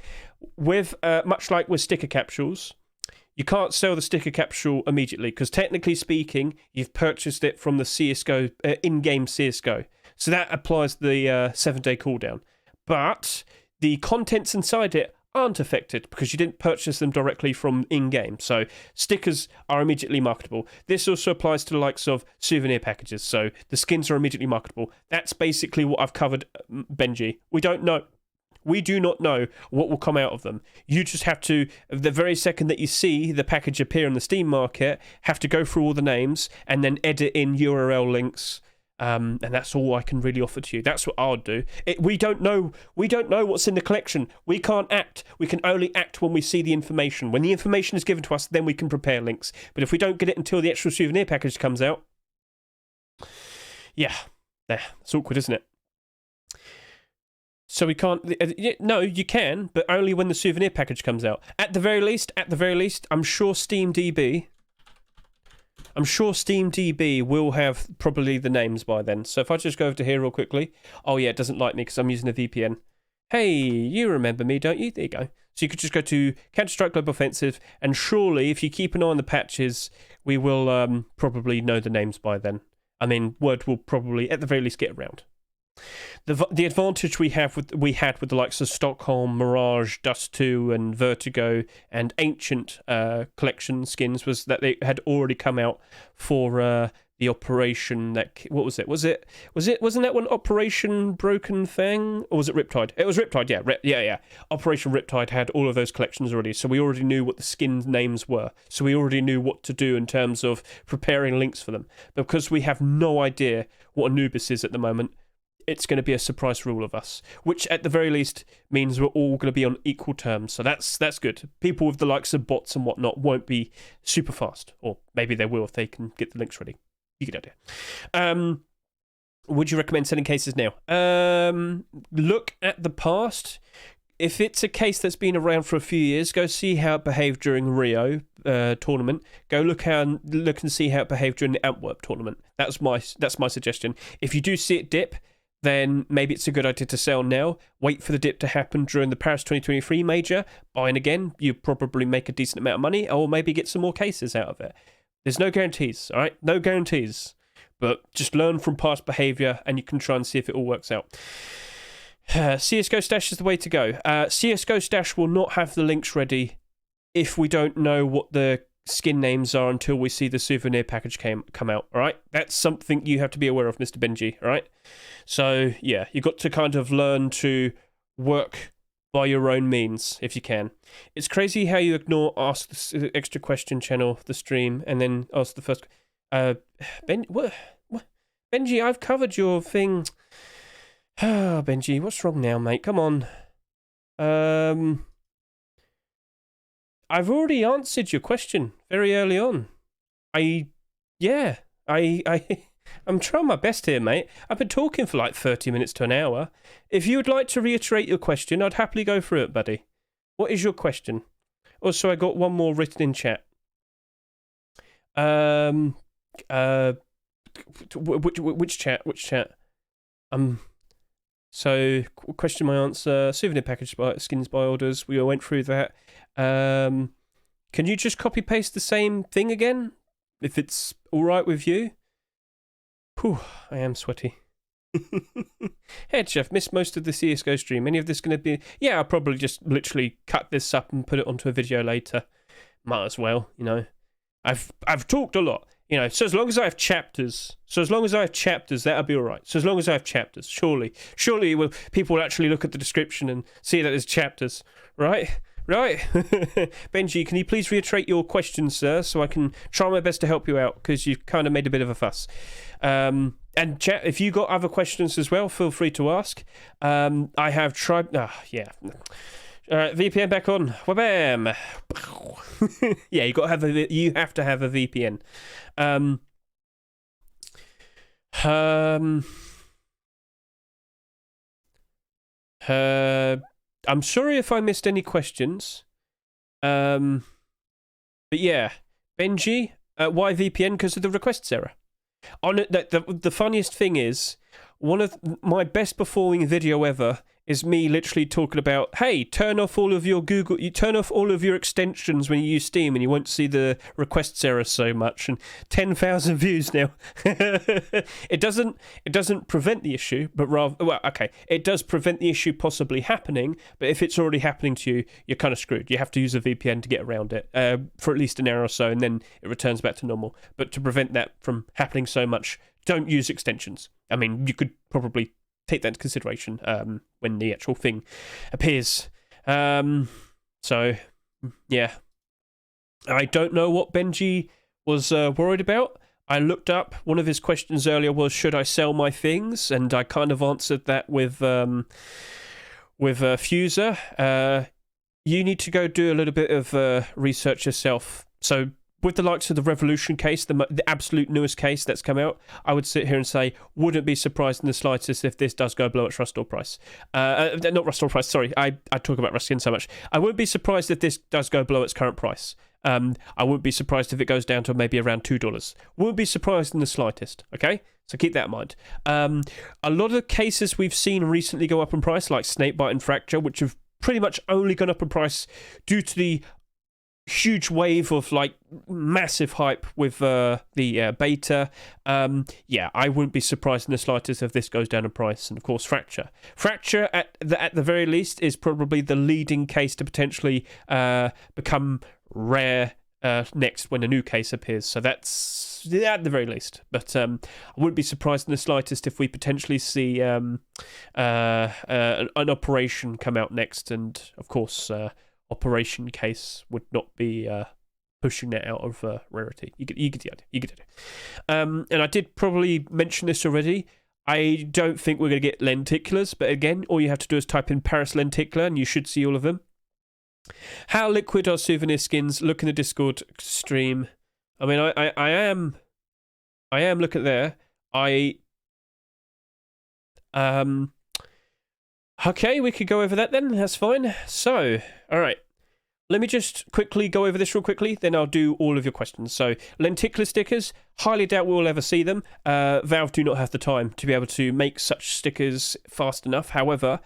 With much like with sticker capsules, you can't sell the sticker capsule immediately because technically speaking, you've purchased it from the CSGO in-game CSGO. So that applies the 7-day cooldown. But the contents inside it aren't affected because you didn't purchase them directly from in-game. So stickers are immediately marketable. This also applies to the likes of souvenir packages. So the skins are immediately marketable. That's basically what I've covered, Benji. We don't know. We do not know what will come out of them. You just have to, the very second that you see the package appear in the Steam market, have to go through all the names and then edit in URL links. And that's all I can really offer to you. That's what I'll do. We don't know what's in the collection. We can't act. We can only act when we see the information. When the information is given to us, then we can prepare links. But if we don't get it until the actual souvenir package comes out, yeah, it's awkward, isn't it? So we can't... No, you can, but only when the souvenir package comes out. At the very least, I'm sure SteamDB will have probably the names by then. So if I just go over to here real quickly. Oh, yeah, it doesn't like me because I'm using a VPN. Hey, you remember me, don't you? There you go. So you could just go to Counter-Strike Global Offensive, and surely, if you keep an eye on the patches, we will probably know the names by then. I mean, word will probably, at the very least, get around. The advantage we had with the likes of Stockholm, Mirage, Dust 2, and Vertigo, and Ancient collection skins was that they had already come out for the operation that... What was it? Wasn't that one Operation Broken Fang? Or was it Riptide? It was Riptide, yeah. Yeah. Operation Riptide had all of those collections already, so we already knew what the skin names were. So we already knew what to do in terms of preparing links for them. But because we have no idea what Anubis is at the moment, it's going to be a surprise for all of us, which at the very least means we're all going to be on equal terms. So that's good. People with the likes of bots and whatnot won't be super fast, or maybe they will if they can get the links ready. You get the idea. Would you recommend selling cases now? Look at the past. If it's a case that's been around for a few years, go see how it behaved during Rio tournament. Go look and see how it behaved during the Antwerp tournament. That's my suggestion. If you do see it dip, then maybe it's a good idea to sell now. Wait for the dip to happen during the Paris 2023 major. Buying again, you probably make a decent amount of money, or maybe get some more cases out of it. There's no guarantees, all right? No guarantees. But just learn from past behaviour, and you can try and see if it all works out. CSGO Stash is the way to go. CSGO Stash will not have the links ready if we don't know what the skin names are until we see the souvenir package come out, all right? That's something you have to be aware of, Mr. Benji, all right? So, yeah, you've got to kind of learn to work by your own means, if you can. It's crazy how you ignore Ask the Extra Question channel of the stream and then ask the first... Benji, I've covered your thing. Benji, what's wrong now, mate? Come on. I've already answered your question very early on. I'm trying my best here, mate. I've been talking for like 30 minutes to an hour. If you would like to reiterate your question, I'd happily go through it, buddy. What is your question? Also, I got one more written in chat. Which chat? So, question, my answer. Souvenir package skins buy orders. We all went through that. Can you just copy paste the same thing again? If it's all right with you? Whew, I am sweaty. Hey, Jeff, missed most of the CSGO stream. Any of this going to be... Yeah, I'll probably just literally cut this up and put it onto a video later. Might as well, you know. I've talked a lot. You know, so as long as I have chapters, that'll be all right. So as long as I have chapters, surely people will actually look at the description and see that there's chapters, right? Right. Benji, can you please reiterate your question, sir, so I can try my best to help you out, because you've kind of made a bit of a fuss. And chat, if you got other questions as well, feel free to ask. I have tried... yeah. VPN back on. Wabam! Yeah, you have to have a VPN. I'm sorry if I missed any questions. But yeah, Benji, why VPN? Because of the requests error. The funniest thing is, one of my best performing video ever is me literally talking about, hey, turn off all of your extensions when you use Steam, and you won't see the requests error so much. And 10,000 views now. It doesn't prevent the issue, but rather, well, okay, it does prevent the issue possibly happening. But if it's already happening to you, you're kind of screwed. You have to use a VPN to get around it for at least an hour or so, and then it returns back to normal. But to prevent that from happening so much, don't use extensions. I mean, you could probably take that into consideration when the actual thing appears. So, yeah. I don't know what Benji was worried about. I looked up, one of his questions earlier was, should I sell my things? And I kind of answered that with Fuser. You need to go do a little bit of research yourself. So, with the likes of the Revolution case, the absolute newest case that's come out, I would sit here and say, wouldn't be surprised in the slightest if this does go below its Rust or price. Not Rust or price, sorry. I talk about Rust Skin so much. I wouldn't be surprised if this does go below its current price. I wouldn't be surprised if it goes down to maybe around $2. Wouldn't be surprised in the slightest, okay? So keep that in mind. A lot of the cases we've seen recently go up in price, like Snakebite and Fracture, which have pretty much only gone up in price due to the huge wave of like massive hype with the beta. Yeah, I wouldn't be surprised in the slightest if this goes down in price. And of course, Fracture at the very least is probably the leading case to potentially become rare next when a new case appears. So that's at the very least. But I wouldn't be surprised in the slightest if we potentially see an operation come out next. And of course, Operation case would not be pushing that out of rarity. You get the idea. You get it. And I did probably mention this already. I don't think we're going to get lenticulars, but again, all you have to do is type in Paris lenticular, and you should see all of them. How liquid are souvenir skins? Look in the Discord stream. I mean, I am. Look at there. Okay, we could go over that then. That's fine. So, all right. Let me just quickly go over this real quickly, then I'll do all of your questions. So, lenticular stickers, highly doubt we'll ever see them. Valve do not have the time to be able to make such stickers fast enough. However,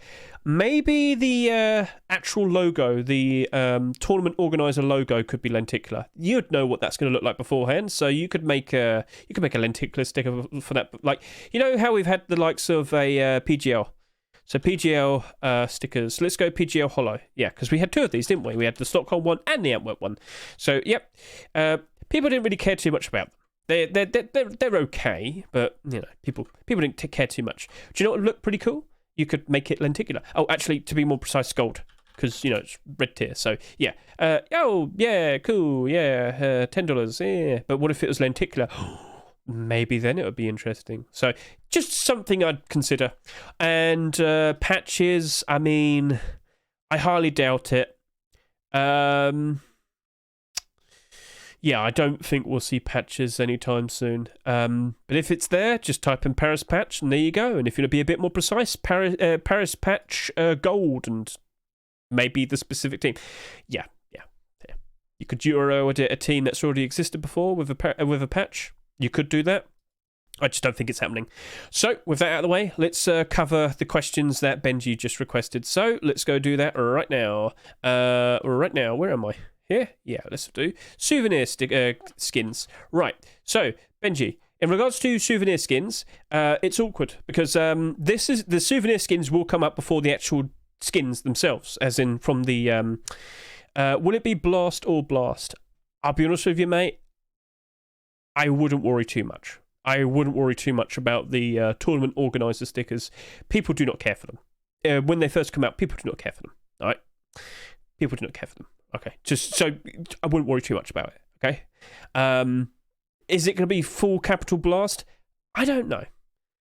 maybe the actual logo, the tournament organizer logo, could be lenticular. You'd know what that's going to look like beforehand, so you could make a lenticular sticker for that. Like, you know how we've had the likes of a PGL. So PGL stickers. Let's go PGL Hollow. Yeah, because we had two of these, didn't we? We had the Stockholm one and the Antwerp one. So, yep. People didn't really care too much about them. They're okay, but, you know, people didn't care too much. Do you know what would look pretty cool? You could make it lenticular. Oh, actually, to be more precise, gold. Because, you know, it's red tier. So, yeah. Oh, yeah, cool. Yeah, $10. Yeah. But what if it was lenticular? Maybe then it would be interesting. So just something I'd consider. And patches, I mean, I highly doubt it. Yeah, I don't think we'll see patches anytime soon. But if it's there, just type in Paris patch and there you go. And if you want to be a bit more precise, Paris patch gold and maybe the specific team. Yeah. You could Euro edit a team that's already existed before with a patch. You could do that. I just don't think it's happening. So, with that out of the way, let's cover the questions that Benji just requested. So, let's go do that right now. Where am I? Here? Yeah, let's do souvenir skins. Right. So, Benji, in regards to souvenir skins, it's awkward because the souvenir skins will come up before the actual skins themselves, as in from the... will it be blast or blast? I'll be honest with you, mate. I wouldn't worry too much. I wouldn't worry too much about the tournament organizer stickers. People do not care for them. When they first come out, people do not care for them. All right? People do not care for them. Okay, just so I wouldn't worry too much about it. Okay, is it going to be full capital blast? I don't know.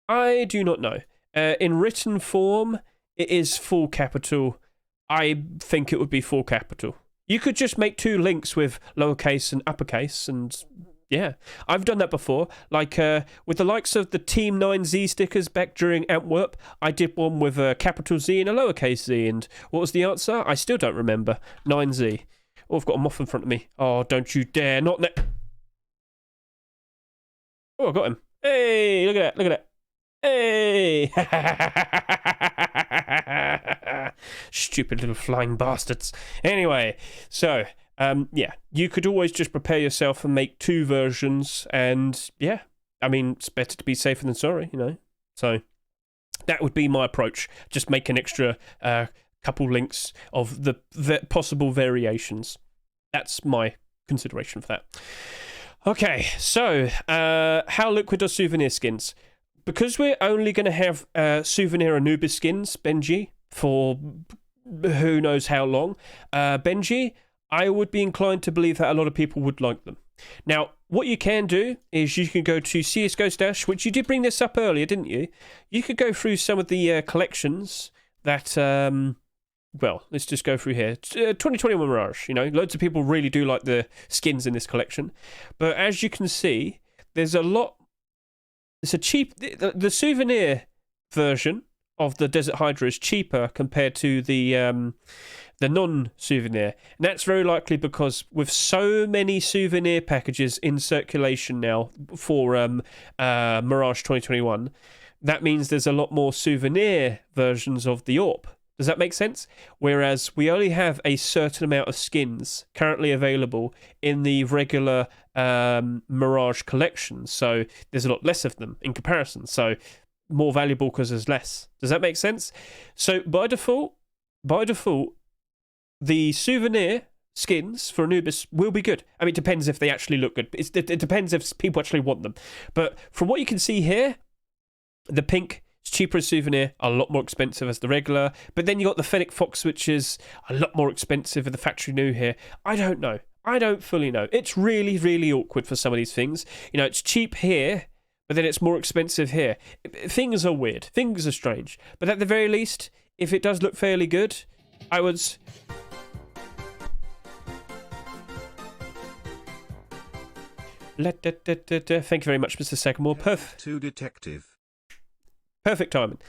I do not know. In written form, it is full capital. I think it would be full capital. You could just make 2 links with lowercase and uppercase, and yeah, I've done that before. Like with the likes of the Team 9Z stickers back during Antwerp, I did one with a capital Z and a lowercase z, and what was the answer? I still don't remember. 9Z. Oh, I've got a moth in front of me. Oh, don't you dare. Not Oh, I got him. Hey, look at that. Look at that. Hey! Stupid little flying bastards. Anyway, so, yeah, you could always just prepare yourself and make 2 versions, and, yeah, I mean, it's better to be safer than sorry, you know? So, that would be my approach. Just make an extra couple links of the possible variations. That's my consideration for that. Okay, so, how liquid are souvenir skins? Because we're only going to have Souvenir Anubis skins, Benji, for who knows how long, Benji, I would be inclined to believe that a lot of people would like them. Now, what you can do is you can go to CSGO Stash, which you did bring this up earlier, didn't you? You could go through some of the collections that, well, let's just go through here. 2021 Mirage, you know, loads of people really do like the skins in this collection. But as you can see, there's a lot. It's a cheap. The souvenir version of the Desert Hydra is cheaper compared to the non-souvenir, and that's very likely because with so many souvenir packages in circulation now for Mirage 2021, that means there's a lot more souvenir versions of the AWP. Does that make sense? Whereas we only have a certain amount of skins currently available in the regular Mirage collection, so there's a lot less of them in comparison. So more valuable because there's less. Does that make sense? So by default, the souvenir skins for Anubis will be good. I mean, it depends if they actually look good. It depends if people actually want them. But from what you can see here, the pink, it's cheaper as souvenir, a lot more expensive as the regular. But then you got the Fennec Fox, which is a lot more expensive with the factory new here. I don't know. I don't fully know. It's really, really awkward for some of these things. You know, it's cheap here, but then it's more expensive here. Things are weird. Things are strange. But at the very least, if it does look fairly good, I would... Thank you very much, Mr. Sagamore. Perfect timing.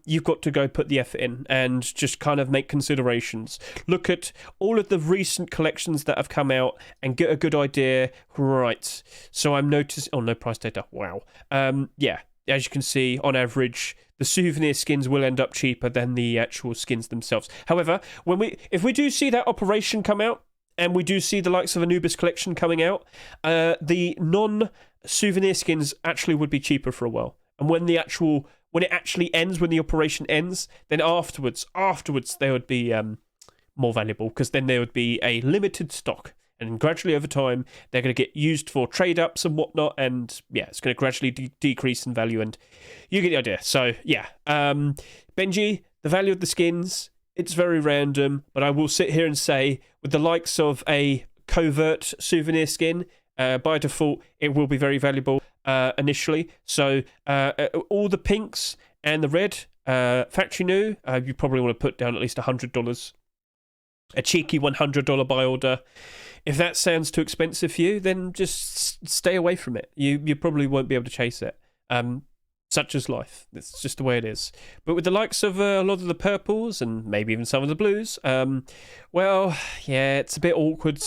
You've got to go put the effort in and just kind of make considerations. Look at all of the recent collections that have come out and get a good idea. Right. So I'm noticing... Oh, no price data. Wow. Yeah. As you can see, on average, the souvenir skins will end up cheaper than the actual skins themselves. However, if we do see that operation come out, and we do see the likes of Anubis collection coming out, the non-souvenir skins actually would be cheaper for a while. And when it actually ends, when the operation ends, then afterwards they would be more valuable, because then there would be a limited stock, and gradually over time they're going to get used for trade ups and whatnot, and yeah, it's going to gradually decrease in value, and you get the idea. So yeah, Benji, the value of the skins, it's very random, but I will sit here and say, with the likes of a covert souvenir skin, by default it will be very valuable initially. So all the pinks and the red factory new, you probably want to put down at least $100, a cheeky $100 buy order. If that sounds too expensive for you, then just stay away from it. You probably won't be able to chase it. Such is life. It's just the way it is. But with the likes of a lot of the purples and maybe even some of the blues, well, yeah, it's a bit awkward.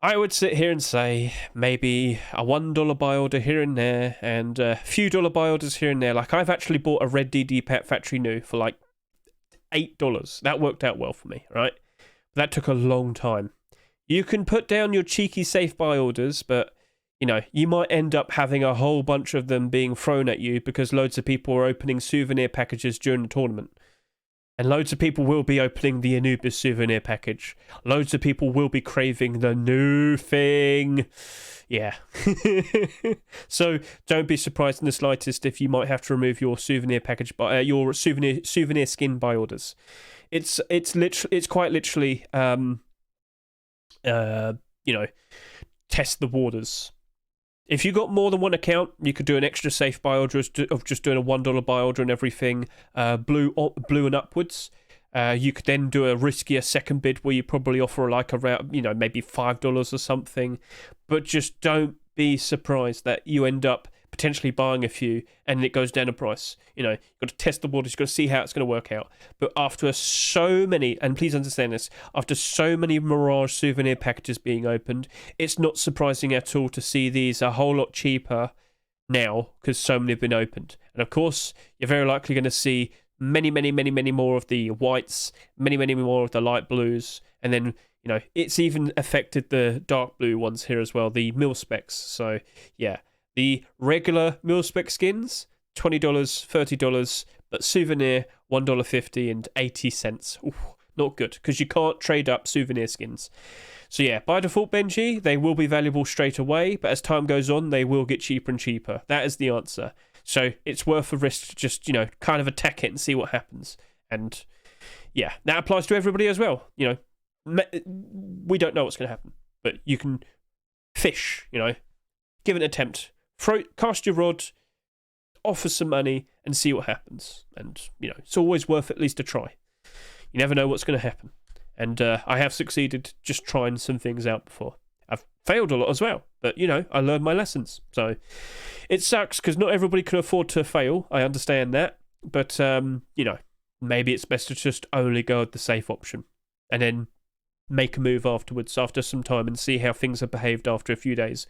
I would sit here and say maybe a $1 buy order here and there, and a few dollar buy orders here and there. Like, I've actually bought a red DD Pet factory new for like $8. That worked out well for me, right? That took a long time. You can put down your cheeky safe buy orders, but you know, you might end up having a whole bunch of them being thrown at you because loads of people are opening souvenir packages during the tournament. And loads of people will be opening the Anubis souvenir package. Loads of people will be craving the new thing. Yeah. So don't be surprised in the slightest if you might have to remove your souvenir package, your souvenir skin buy orders. It's quite literally, test the waters. If you got more than one account, you could do an extra safe buy order of just doing a $1 buy order and everything, blue and upwards. You could then do a riskier second bid where you probably offer like around, maybe $5 or something. But just don't be surprised that you end up potentially buying a few and it goes down in price. You've got to test the waters, you've got to see how it's going to work out. But after so many, and please understand this, after so many Mirage souvenir packages being opened, it's not surprising at all to see these a whole lot cheaper now because so many have been opened. And of course, you're very likely going to see many more of the whites, many more of the light blues, and then it's even affected the dark blue ones here as well, the mil specs. So yeah, the regular mil spec skins, $20, $30, but souvenir $1.50 and 80 cents. Ooh, not good, because you can't trade up souvenir skins. So yeah, by default, Benji, they will be valuable straight away, but as time goes on, they will get cheaper and cheaper. That is the answer. So it's worth a risk to just, kind of attack it and see what happens. And yeah, that applies to everybody as well. We don't know what's going to happen, but you can fish, give it an attempt. Cast your rod, offer some money, and see what happens. And, it's always worth at least a try. You never know what's going to happen. And I have succeeded just trying some things out before. I've failed a lot as well, but, I learned my lessons. So it sucks because not everybody can afford to fail. I understand that. But, maybe it's best to just only go with the safe option and then make a move afterwards after some time and see how things have behaved after a few days.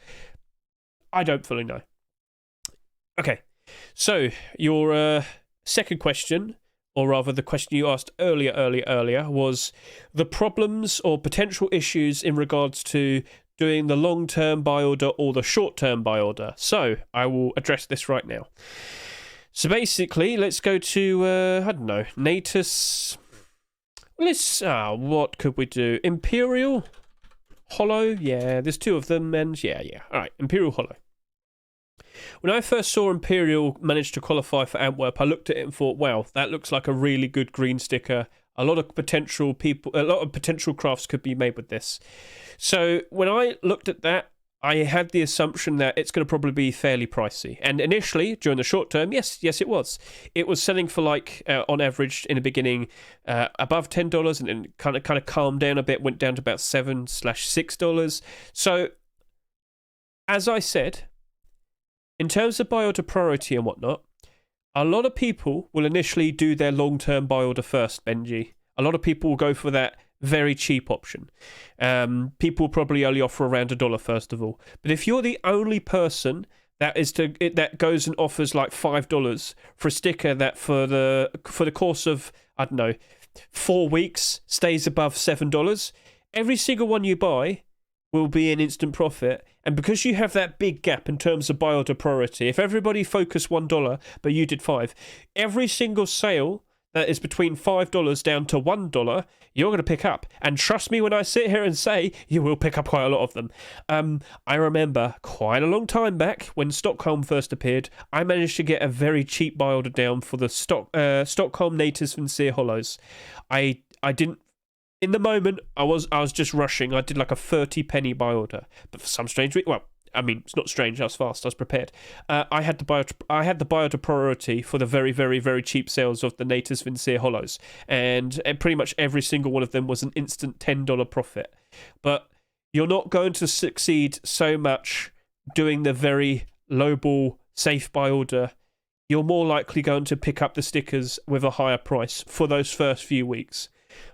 I don't fully know. Okay, so your second question, or rather the question you asked earlier, was the problems or potential issues in regards to doing the long-term buy order or the short-term buy order. So I will address this right now. So basically, let's go to, Natus. What could we do? Imperial? Hollow? Yeah, there's two of them, and yeah. Alright, Imperial Hollow. When I first saw Imperial manage to qualify for Antwerp, I looked at it and thought, wow, that looks like a really good green sticker. A lot of potential crafts could be made with this. So when I looked at that, I had the assumption that it's going to probably be fairly pricey. And initially, during the short term, yes, it was. It was selling for on average in the beginning, above $10, and then kind of calmed down a bit, went down to about $7/6. So, as I said, in terms of buy order priority and whatnot, a lot of people will initially do their long-term buy order first, Benji. A lot of people will go for that very cheap option. People will probably only offer around $1 first of all. But if you're the only person that goes and offers like $5 for a sticker that for the course of 4 weeks stays above $7, every single one you buy will be an instant profit. And because you have that big gap in terms of buy order priority, if everybody focused $1 but you did $5, every single sale that is between $5 down to $1, you're going to pick up. And trust me when I sit here and say, you will pick up quite a lot of them. I remember quite a long time back when Stockholm first appeared, I managed to get a very cheap buy order down for the Stockholm Native Sincere Hollows. I didn't. In the moment, I was just rushing. I did like a 30p buy order, but for some strange reason, well, I mean, it's not strange. I was fast. I was prepared. I had the buy order priority for the very, very, very cheap sales of the Native Sincere Hollows, and pretty much every single one of them was an instant $10 profit. But you're not going to succeed so much doing the very lowball safe buy order. You're more likely going to pick up the stickers with a higher price for those first few weeks.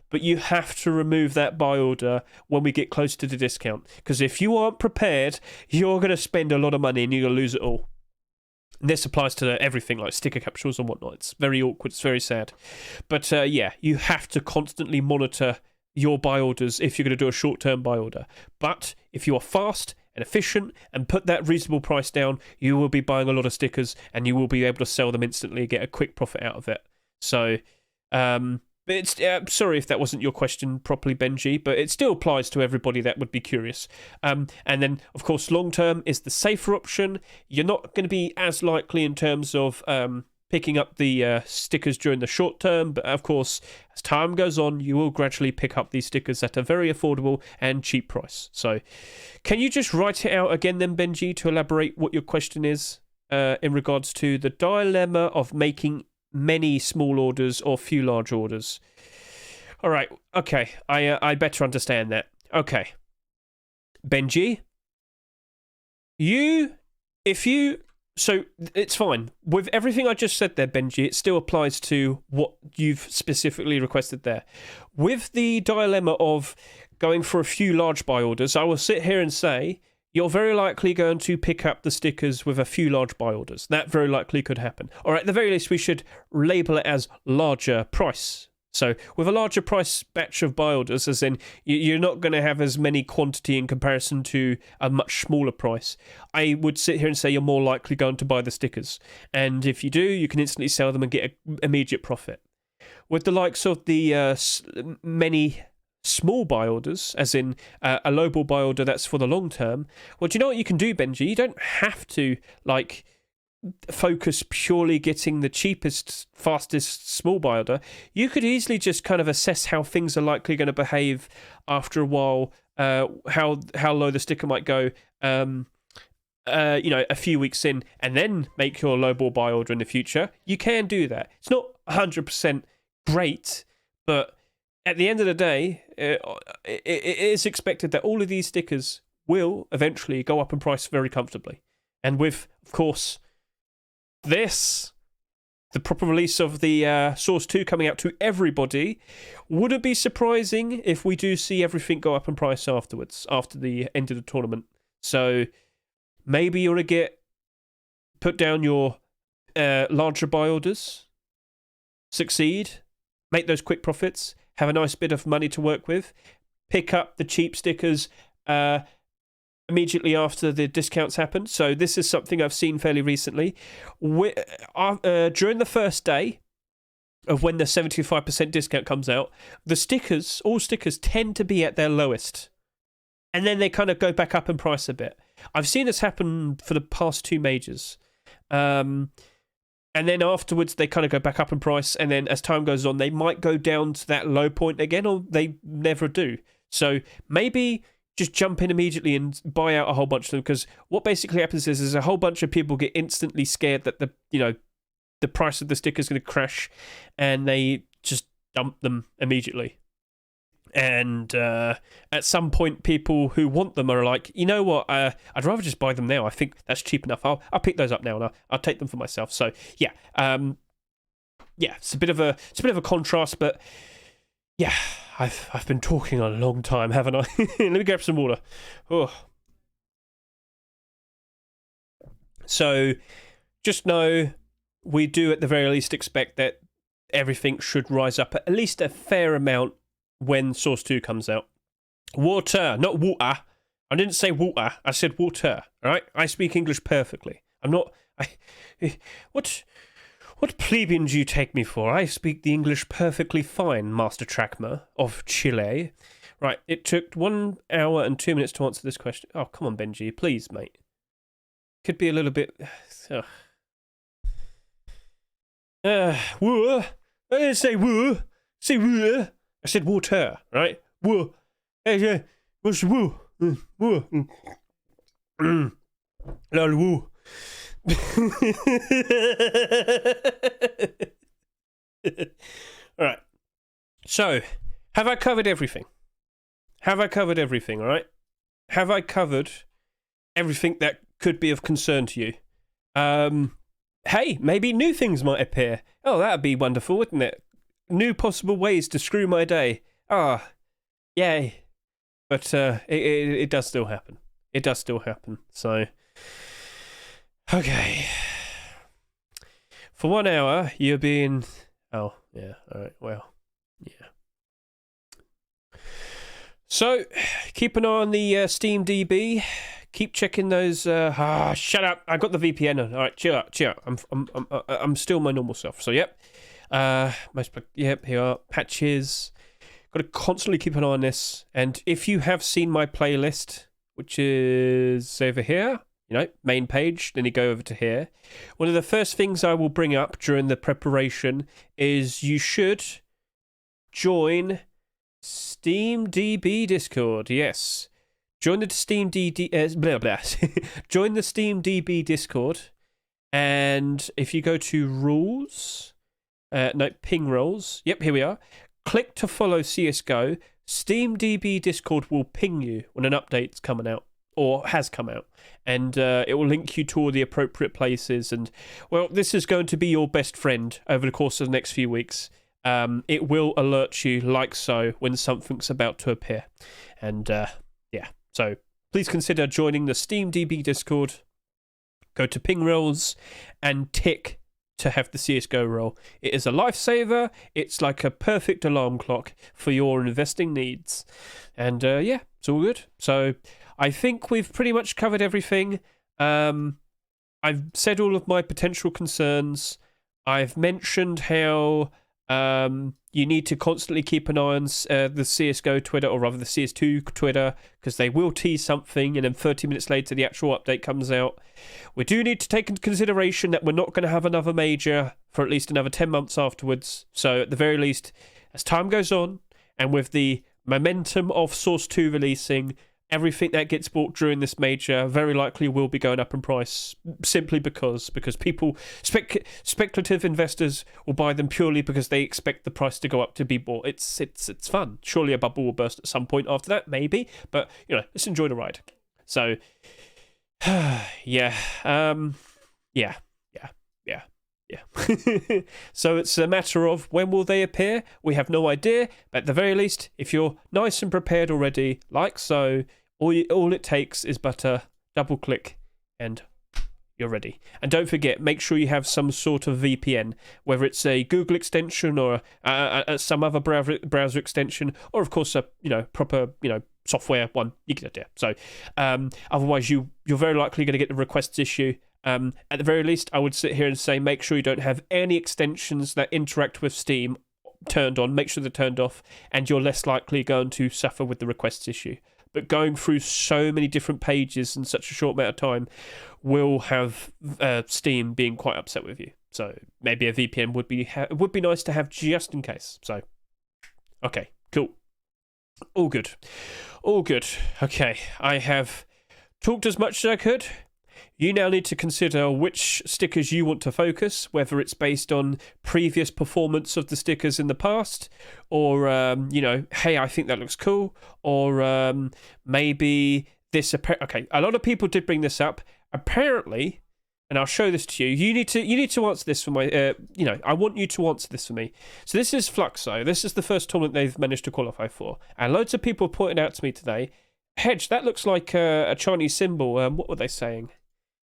But you have to remove that buy order when we get close to the discount. Because if you aren't prepared, you're going to spend a lot of money and you're going to lose it all. And this applies to everything like sticker capsules and whatnot. It's very awkward. It's very sad. But yeah, you have to constantly monitor your buy orders if you're going to do a short-term buy order. But if you are fast and efficient and put that reasonable price down, you will be buying a lot of stickers and you will be able to sell them instantly and get a quick profit out of it. So, But it's sorry if that wasn't your question properly, Benji, but it still applies to everybody that would be curious. And then, of course, long term is the safer option. You're not going to be as likely in terms of picking up the stickers during the short term, but of course, as time goes on, you will gradually pick up these stickers at a very affordable and cheap price. So, can you just write it out again then, Benji, to elaborate what your question is in regards to the dilemma of making many small orders or few large orders? All right, okay, I better understand that. Okay, Benji, so it's fine. With everything I just said there, Benji, it still applies to what you've specifically requested there. With the dilemma of going for a few large buy orders, I will sit here and say you're very likely going to pick up the stickers with a few large buy orders. That very likely could happen. Or at the very least, we should label it as larger price. So with a larger price batch of buy orders, as in you're not going to have as many quantity in comparison to a much smaller price, I would sit here and say you're more likely going to buy the stickers. And if you do, you can instantly sell them and get an immediate profit. With the likes of the many small buy orders, as in a lowball buy order that's for the long term, well, do you know what you can do, Benji? You don't have to, focus purely getting the cheapest, fastest small buy order. You could easily just kind of assess how things are likely going to behave after a while, how low the sticker might go, a few weeks in, and then make your lowball buy order in the future. You can do that. It's not 100% great, but at the end of the day, it is expected that all of these stickers will eventually go up in price very comfortably. And with, of course, the proper release of the Source 2 coming out to everybody, would it be surprising if we do see everything go up in price afterwards, after the end of the tournament? So maybe you want to put down your larger buy orders, succeed, make those quick profits, have a nice bit of money to work with, pick up the cheap stickers immediately after the discounts happen. So this is something I've seen fairly recently. During the first day of when the 75% discount comes out, all stickers tend to be at their lowest. And then they kind of go back up in price a bit. I've seen this happen for the past two majors. And then afterwards, they kind of go back up in price. And then as time goes on, they might go down to that low point again, or they never do. So maybe just jump in immediately and buy out a whole bunch of them, because what basically happens is a whole bunch of people get instantly scared that the price of the sticker is going to crash, and they just dump them immediately. And at some point, people who want them are like, you know what? I'd rather just buy them now. I think that's cheap enough. I'll pick those up now, and I'll take them for myself. So yeah, it's a bit of a contrast, but yeah, I've been talking a long time, haven't I? Let me grab some water. Oh. So just know we do at the very least expect that everything should rise up at least a fair amount when Source 2 comes out. Water, not water. I didn't say water. I said water. All right? I speak English perfectly. I'm not... What plebeian do you take me for? I speak the English perfectly fine, Master Trakmer of Chile. Right, it took 1 hour and 2 minutes to answer this question. Oh, come on, Benji, please, mate. Could be a little bit... woo. I didn't say woo. Say woo. I said water, right? Woo. Hey, what's woo? Woo. Lol, woo. Alright. So, have I covered everything? All right? Have I covered everything that could be of concern to you? Hey, maybe new things might appear. Oh, that'd be wonderful, wouldn't it? New possible ways to screw my day. Ah, yay. But it does still happen. So, okay. For 1 hour, you're being... Oh, yeah. All right. Well, yeah. So, keep an eye on the Steam DB. Keep checking those... shut up. I got the VPN on. All right, chill out. I'm still my normal self. So, yep. Yep, here are patches. Got to constantly keep an eye on this. And if you have seen my playlist, which is over here, main page, then you go over to here. One of the first things I will bring up during the preparation is you should join SteamDB Discord. Yes. Join the Join the SteamDB Discord. And if you go to rules, ping roles. Yep, here we are. Click to follow CSGO. SteamDB Discord will ping you when an update's coming out or has come out, and it will link you to all the appropriate places. And well, this is going to be your best friend over the course of the next few weeks. It will alert you like so when something's about to appear, and so please consider joining the SteamDB Discord. Go to ping roles and tick to have the CSGO role. It is a lifesaver. It's like a perfect alarm clock for your investing needs. And it's all good. So I think we've pretty much covered everything. I've said all of my potential concerns. I've mentioned how you need to constantly keep an eye on the CSGO Twitter, or rather the CS2 Twitter, because they will tease something and then 30 minutes later the actual update comes out. We do need to take into consideration that we're not going to have another major for at least another 10 months afterwards. So at the very least, as time goes on, and with the momentum of Source 2 releasing, everything that gets bought during this major very likely will be going up in price, simply because people, speculative investors, will buy them purely because they expect the price to go up to be bought. It's fun. Surely a bubble will burst at some point after that, maybe, but let's enjoy the ride. So yeah. So it's a matter of when will they appear? We have no idea, but at the very least, if you're nice and prepared already, like so, all it takes is but a double click and you're ready. And don't forget, make sure you have some sort of VPN, whether it's a Google extension or some other browser extension, or of course a proper software one. You get the idea. So otherwise you're very likely going to get the requests issue. At the very least, I would sit here and say make sure you don't have any extensions that interact with Steam turned on. Make sure they're turned off, and you're less likely going to suffer with the requests issue. But going through so many different pages in such a short amount of time will have Steam being quite upset with you. So maybe a VPN would be nice to have just in case. So, okay, cool. All good. Okay, I have talked as much as I could. You now need to consider which stickers you want to focus, whether it's based on previous performance of the stickers in the past, or, hey, I think that looks cool, or maybe this... Okay, a lot of people did bring this up. Apparently, and I'll show this to you, you need to answer this for my... I want you to answer this for me. So this is Fluxo. This is the first tournament they've managed to qualify for. And loads of people pointed out to me today, Hedge, that looks like a Chinese symbol. What were they saying?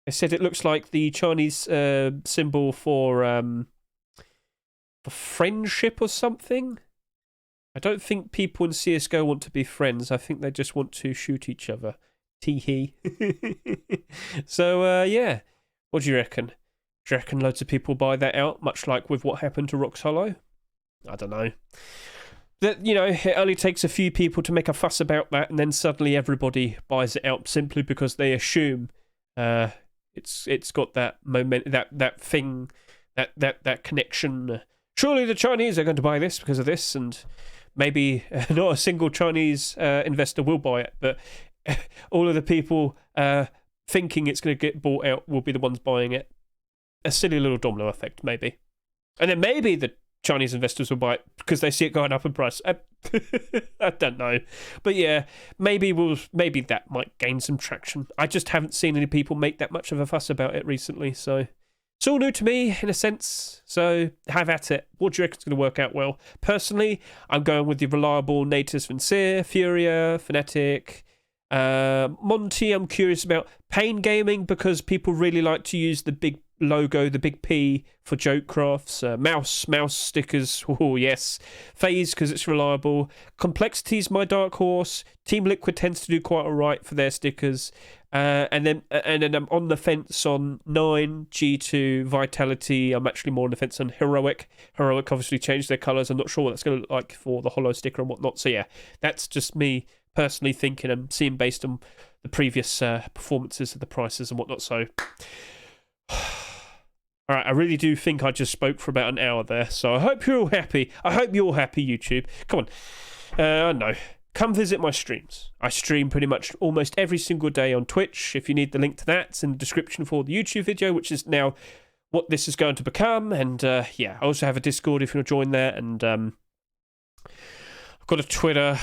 They said it looks like the Chinese symbol for friendship or something. I don't think people in CSGO want to be friends. I think they just want to shoot each other. Tee-hee. So, yeah. What do you reckon? Do you reckon loads of people buy that out, much like with what happened to Rocks Hollow? I don't know. That, it only takes a few people to make a fuss about that, and then suddenly everybody buys it out simply because they assume it's got that moment, that thing, that connection. Surely the Chinese are going to buy this because of this, and maybe not a single Chinese investor will buy it, but all of the people thinking it's going to get bought out will be the ones buying it. A silly little domino effect, maybe. And then maybe the Chinese investors will buy it because they see it going up in price. I don't know. But yeah, maybe that might gain some traction. I just haven't seen any people make that much of a fuss about it recently, so it's all new to me in a sense. So have at it. What do you reckon is going to work out well? Personally, I'm going with the reliable Natus Vincere, FURIA, Fnatic, Monty. I'm curious about Pain Gaming because people really like to use the big logo, the big P for joke crafts, mouse stickers, oh yes, Phase because it's reliable, Complexity's my dark horse, Team Liquid tends to do quite alright for their stickers, and then I'm on the fence on 9, G2, Vitality. I'm actually more on the fence on Heroic. Heroic obviously changed their colours. I'm not sure what that's going to look like for the holo sticker and whatnot. So yeah, that's just me personally thinking and seeing based on the previous performances of the prices and whatnot. So all right, I really do think I just spoke for about an hour there, so I hope you're all happy. I hope you're all happy, YouTube. Come on. I know. Come visit my streams. I stream pretty much almost every single day on Twitch. If you need the link to that, it's in the description for the YouTube video, which is now what this is going to become. And yeah, I also have a Discord if you want to join there. And I've got a Twitter.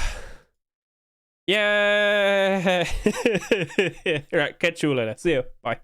Yeah. All right, catch you all later. See you. Bye.